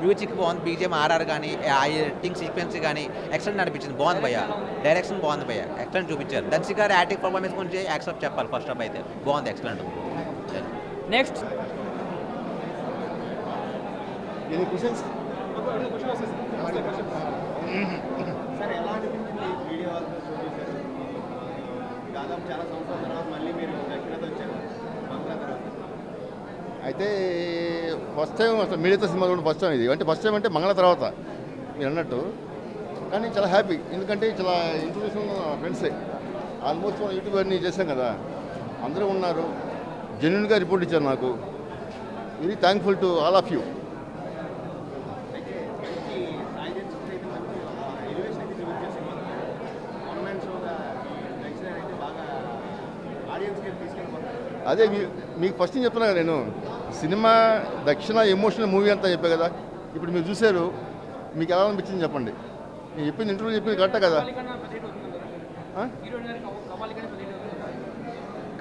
మ్యూజిక్ బాగుంది, బీజిఎం ఆర్ఆర్ కానీ ఎడిటింగ్ సీక్వెన్స్ కానీ ఎక్సలెంట్ అనిపించింది, బాగుంది భయ్యా. డైరెక్షన్ బాగుంది భయ్యా, ఎక్సలెంట్ చూపించారు. ధనుష్క గారి యాక్టివ్ పర్ఫార్మెన్స్ గురించి యాక్సెప్ట్ చెప్పాలి. ఫస్ట్ హాఫ్ అయితే బాగుంది, ఎక్సలెంట్. నెక్స్ట్ అయితే ఫస్ట్ టైం అసలు మీడియాతో సినిమా కూడా ఫస్ట్ టైం ఇది. అంటే ఫస్ట్ టైం అంటే మంగళ తర్వాత మీరు అన్నట్టు, కానీ చాలా హ్యాపీ. ఎందుకంటే చాలా ఇంట్రొడ్యూషన్ ఫ్రెండ్సే ఆల్మోస్ట్ మనం యూట్యూబ్ అన్నీ చేసాం కదా, అందరూ ఉన్నారు, జెన్యున్గా రిపోర్ట్ ఇచ్చారు నాకు. Very thankful to all of you. అదే మీకు ఫస్ట్ చెప్తున్నా కదా, నేను సినిమా దక్షిణ ఎమోషనల్ మూవీ అంతా చెప్పా కదా. ఇప్పుడు మీరు చూశారు, మీకు ఎలా అనిపించింది చెప్పండి. నేను చెప్పింది ఇంటర్వ్యూ చెప్పింది కరెక్టే కదా.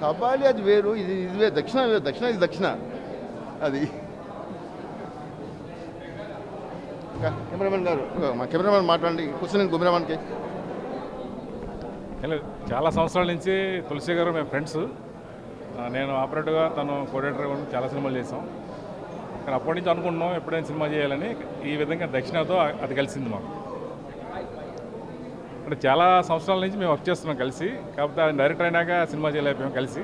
కబాలి అది వేరు, ఇది వేరు. దక్షిణ వేరు. దక్షిణ ఇది దక్షిణ అది. కెమెరామెన్ గారు, మా కెమెరామెన్ మాట్లాడండి. క్వశ్చన్ కెమెరామెన్కి. హలో, చాలా సంవత్సరాల నుంచి తులసి గారు మేము ఫ్రెండ్స్. నేను ఆపరేటర్గా, తను కోఆర్డినేటర్గా చాలా సినిమాలు చేసాం. కానీ అప్పటి నుంచి అనుకుంటున్నాం ఎప్పుడైనా సినిమా చేయాలని. ఈ విధంగా దక్షిణతో అది కలిసింది మాకు. అంటే చాలా సంవత్సరాల నుంచి మేము వర్క్ చేస్తున్నాం కలిసి. కాకపోతే ఆయన డైరెక్టర్ అయినాక సినిమా చేయలేకపోయాం కలిసి.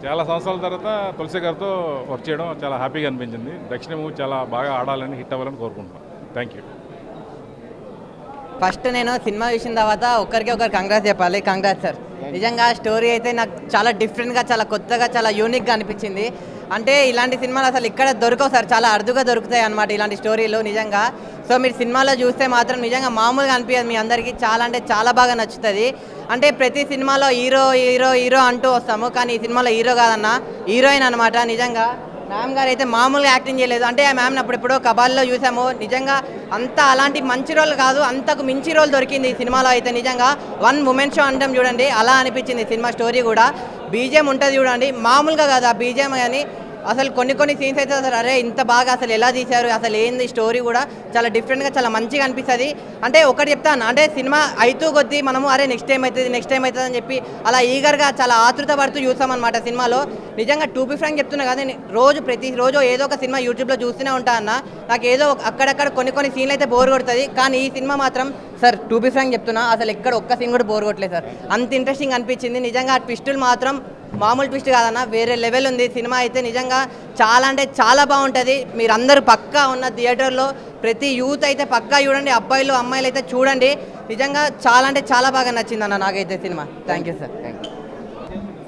చాలా సంవత్సరాల తర్వాత తులసి గారితో వర్క్ చేయడం చాలా హ్యాపీగా అనిపించింది. దక్షిణ మూవీ చాలా బాగా ఆడాలని, హిట్ అవ్వాలని కోరుకుంటున్నాం. Thank you. ఫస్ట్ నేను సినిమా చూసిన తర్వాత ఒకరికి కంగ్రాట్స్ చెప్పాలి. Congrats sir. నిజంగా స్టోరీ అయితే నాకు చాలా డిఫరెంట్గా, చాలా కొత్తగా, చాలా యూనిక్గా అనిపించింది. అంటే ఇలాంటి సినిమాలు అసలు ఇక్కడ దొరకవు సార్, చాలా అరుదుగా దొరుకుతాయి అన్నమాట ఇలాంటి స్టోరీలు నిజంగా. సో మీరు సినిమాలో చూస్తే మాత్రం నిజంగా మామూలుగా అనిపించదు, మీ అందరికీ చాలా అంటే చాలా బాగా నచ్చుతుంది. అంటే ప్రతి సినిమాలో హీరో హీరో హీరో అంటూ వస్తాము, కానీ ఈ సినిమాలో హీరో కాదన్న, హీరోయిన్ అనమాట. నిజంగా మ్యామ్ గారు అయితే మామూలుగా యాక్టింగ్ చేయలేదు. అంటే ఆ మ్యామ్ని అప్పుడెప్పుడో కబాల్లో చూసాము. నిజంగా అంత అలాంటి మంచి రోల్ కాదు, అంతకు మించి రోల్ దొరికింది ఈ సినిమాలో అయితే. నిజంగా వన్ ఉమెన్ షో అంటాం చూడండి, అలా అనిపించింది సినిమా స్టోరీ కూడా. బీజిఎం ఉంటుంది చూడండి, మామూలుగా కాదు ఆ బీజిఎం. కానీ అసలు కొన్ని సీన్స్ అయితే అసలు అరే ఇంత బాగా అసలు ఎలా తీశారు, అసలు ఏంది స్టోరీ కూడా చాలా డిఫరెంట్గా, చాలా మంచిగా అనిపిస్తుంది. అంటే ఒకటి చెప్తాను, అంటే సినిమా అయితూ కొద్దీ మనము అరే నెక్స్ట్ టైం అవుతుంది అని చెప్పి అలా ఈగర్గా చాలా ఆతృత పడుతూ చూస్తామన్నమాట సినిమాలో. నిజంగా టూ బి ఫ్రాంక్ చెప్తున్నా కదా, ప్రతిరోజు ఏదో ఒక సినిమా యూట్యూబ్లో చూస్తూనే ఉంటా అన్న. నాకు ఏదో అక్కడక్కడ కొన్ని సీన్లు అయితే బోర్ కొడుతుంది, కానీ ఈ సినిమా మాత్రం సార్ టూ బి ఫ్రాంక్ చెప్తున్నా అసలు ఎక్కడ ఒక్క సీన్ కూడా బోర్ కొట్టలేదు సార్. అంత ఇంట్రెస్టింగ్ అనిపించింది. నిజంగా ఆ ట్విస్టులు మాత్రం మామూలు ట్విస్ట్ కాదన్న, వేరే లెవెల్ ఉంది సినిమా అయితే. నిజంగా చాలా అంటే చాలా బాగుంటుంది. మీరందరూ పక్కా ఉన్న థియేటర్లో ప్రతి యూత్ అయితే పక్కా చూడండి, అబ్బాయిలు అమ్మాయిలు అయితే చూడండి. నిజంగా చాలా అంటే చాలా బాగా నచ్చింది అన్న నాకైతే cinema. Thank you sir.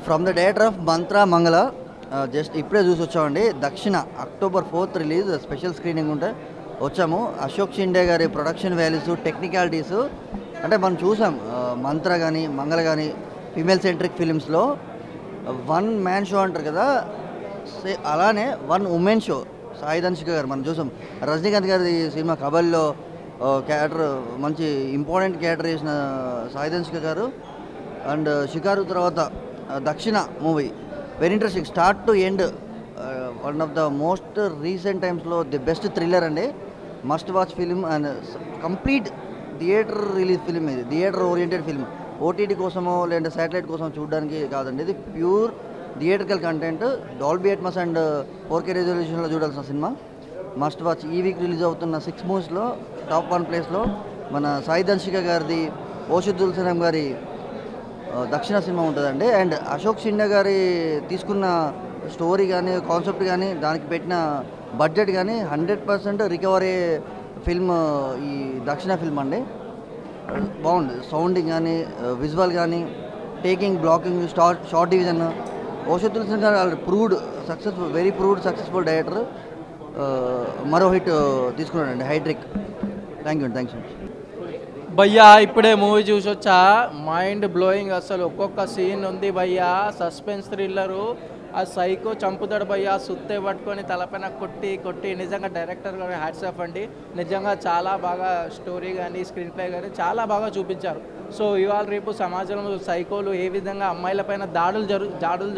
From the director of మంత్ర మంగళ. జస్ట్ ఇప్పుడే చూసి వచ్చామండి. దక్షిణ October 4th release, special screening ఉంటే వచ్చాము. అశోక్ షిండే గారి ప్రొడక్షన్ వాల్యూస్, టెక్నికాలిటీస్ అంటే మనం చూసాం మంత్ర కానీ మంగళ కానీ ఫీమేల్ సెంట్రిక్ ఫిలిమ్స్లో వన్ మ్యాన్ షో అంటారు కదా, అలానే one women show. Sai Dhanshika garu మనం చూసాం. రజనీకాంత్ గారి సినిమా కబల్లో క్యారెక్టర్, మంచి ఇంపార్టెంట్ క్యారెక్టర్ చేసిన సాయి ధనుషిక గారు. అండ్ షికారు తర్వాత Dakshina movie very interesting, start to end. One of the most recent టైమ్స్లో ది బెస్ట్ థ్రిల్లర్ అండి. Must watch film and complete theatre release film. ఇది థియేటర్ ఓరియంటెడ్ ఫిలిం, ఓటీటీ కోసమో లేదంటే శాటిలైట్ కోసం చూడడానికి కాదండి. ఇది pure theatrical content, Dolby Atmos and 4K రెజల్యూషన్లో చూడాల్సిన సినిమా. Must watch. ఈ వీక్ రిలీజ్ అవుతున్న 6 మూవీస్లో టాప్ 1 ప్లేస్లో మన సాయి ధనుషిక గారిది ఓషిదుల్ సలాం గారి దక్షిణ సినిమా ఉంటుందండి. అండ్ అశోక్ షిండే గారి తీసుకున్న స్టోరీ కానీ, కాన్సెప్ట్ కానీ, దానికి పెట్టిన బడ్జెట్ కానీ 100% రికవరీ ఫిల్మ్ ఈ దక్షిణ ఫిల్మ్ అండి. బాగుంది. సౌండింగ్ కానీ, విజువల్ కానీ, టేకింగ్, బ్లాకింగ్, షార్ట్ డివిజన్. ఓషిదుల్ సలాం garu proved successful, very proved successful director. మరో హిట్ తీసుకున్నాడండి, హైట్రిక్. Thank you. థ్యాంక్స్. భయ్యా ఇప్పుడే మూవీ చూసి వచ్చా, మైండ్ బ్లోయింగ్. అసలు ఒక్కొక్క సీన్ ఉంది భయ్యా, సస్పెన్స్ థ్రిల్లరు. ఆ సైకో చంపుతాడు భయ్యా, సుత్తే పట్టుకొని తలపైన కొట్టి నిజంగా డైరెక్టర్ గారు హ్యాట్స్ ఆఫ్ అండి. నిజంగా చాలా బాగా స్టోరీ కానీ, స్క్రీన్ ప్లే కానీ చాలా బాగా చూపించారు. సో ఇవాళ రేపు సమాజంలో సైకోలు ఏ విధంగా అమ్మాయిలపైన దాడులు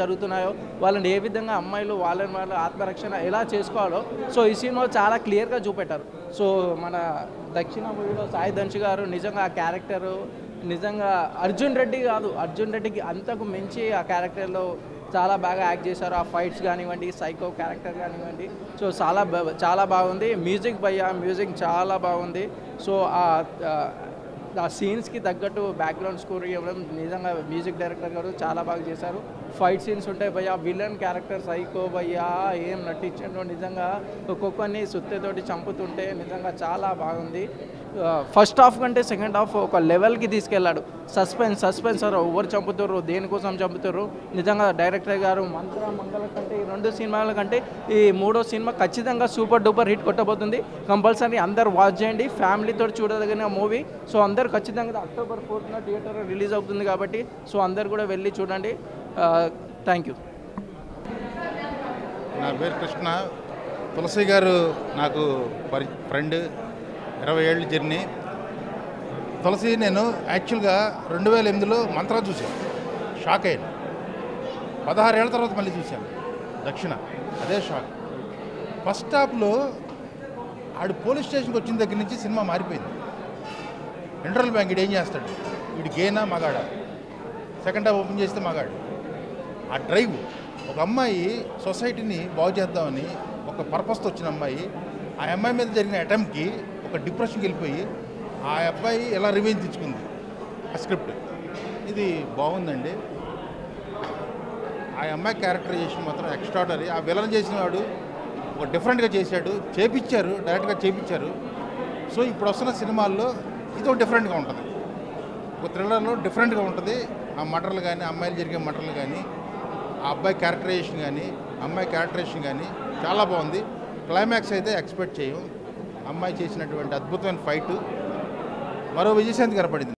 జరుగుతున్నాయో, వాళ్ళని ఏ విధంగా అమ్మాయిలు వాళ్ళ ఆత్మరక్షణ ఎలా చేసుకోవాలో సో ఈ సినిమాలో చాలా క్లియర్గా చూపెట్టారు. సో మన దక్షిణ మూవీలో సాయి ధనుష్ గారు నిజంగా ఆ క్యారెక్టరు నిజంగా అర్జున్ రెడ్డికి అంతకు మించి ఆ క్యారెక్టర్లో చాలా బాగా యాక్ట్ చేశారు. ఆ ఫైట్స్ కానివ్వండి, సైకో క్యారెక్టర్ కానివ్వండి, సో చాలా బాగుంది. మ్యూజిక్ చాలా బాగుంది. సో ఆ సీన్స్కి తగ్గట్టు బ్యాక్గ్రౌండ్ స్కోర్ ఇవ్వడం నిజంగా మ్యూజిక్ డైరెక్టర్ గారు చాలా బాగా చేశారు. ఫైట్ సీన్స్ ఉంటాయి భయ్యా, విలన్ క్యారెక్టర్ సైకో భయ్యా ఏం నటించాడో, నిజంగా ఒక్కొక్కరిని సుత్తేతోటి చంపుతుంటే నిజంగా చాలా బాగుంది. ఫస్ట్ హాఫ్ కంటే సెకండ్ హాఫ్ ఒక లెవెల్కి తీసుకెళ్ళాడు. సస్పెన్స్ ఎవరు చంపుతారు, దేనికోసం చంపుతారు. నిజంగా డైరెక్టర్ గారు మంత్ర మంగళ కంటే ఈ 2 సినిమాల కంటే ఈ 3వ సినిమా ఖచ్చితంగా సూపర్ డూపర్ హిట్ కొట్టబోతుంది. కంపల్సరీ అందరు వాచ్ చేయండి, ఫ్యామిలీతో చూడదగిన మూవీ. సో అందరు ఖచ్చితంగా October 4th థియేటర్ రిలీజ్ అవుతుంది కాబట్టి సో అందరు కూడా వెళ్ళి చూడండి. Thank you. నా పేరు కృష్ణ. తులసి గారు నాకు ఫ్రెండ్, 20 ఏళ్ళ జర్నీ. తులసి నేను యాక్చువల్గా 2008లో మంత్రా చూశాను, షాక్ అయ్యాను. 16 ఏళ్ళ తర్వాత మళ్ళీ చూశాను దక్షిణ, అదే షాక్. ఫస్ట్ హాఫ్లో ఆడు పోలీస్ స్టేషన్కి వచ్చిన దగ్గర నుంచి సినిమా మారిపోయింది. సెంట్రల్ బ్యాంక్ ఏం చేస్తాడు, వీడు గేనా మగాడా, సెకండ్ హాఫ్ ఓపెన్ చేస్తే మగాడు. ఆ డ్రైవ్, ఒక అమ్మాయి సొసైటీని బాగు చేద్దామని ఒక పర్పస్తో వచ్చిన అమ్మాయి, ఆ అమ్మాయి మీద జరిగిన అటెంప్ట్కి ఒక డిప్రెషన్కి వెళ్ళిపోయి ఆ అబ్బాయి ఎలా రివెంజ్ తెచ్చుకుంది. ఆ స్క్రిప్ట్ ఇది బాగుందండి. ఆ అమ్మాయి క్యారెక్టరైజేషన్ మాత్రం ఎక్స్ట్రాడనరీ. ఆ విలన్ చేసిన వాడు ఒక డిఫరెంట్గా చేశాడు, చేపించారు, డైరెక్ట్గా చేపించారు. సో ఇప్పుడు వస్తున్న సినిమాల్లో ఇది ఒక డిఫరెంట్గా ఉంటుంది, ఒక థ్రిల్లర్లో డిఫరెంట్గా ఉంటుంది. ఆ మటర్లు కానీ, అమ్మాయిలు జరిగే మటర్లు కానీ, ఆ అబ్బాయి క్యారెక్టరైజేషన్ కానీ, అమ్మాయి క్యారెక్టరైజేషన్ కానీ చాలా బాగుంది. క్లైమాక్స్ అయితే ఎక్స్పెక్ట్ చేయం. అమ్మాయి చేసినటువంటి అద్భుతమైన ఫైట్ మరో విజయశాంతి కనపడింది.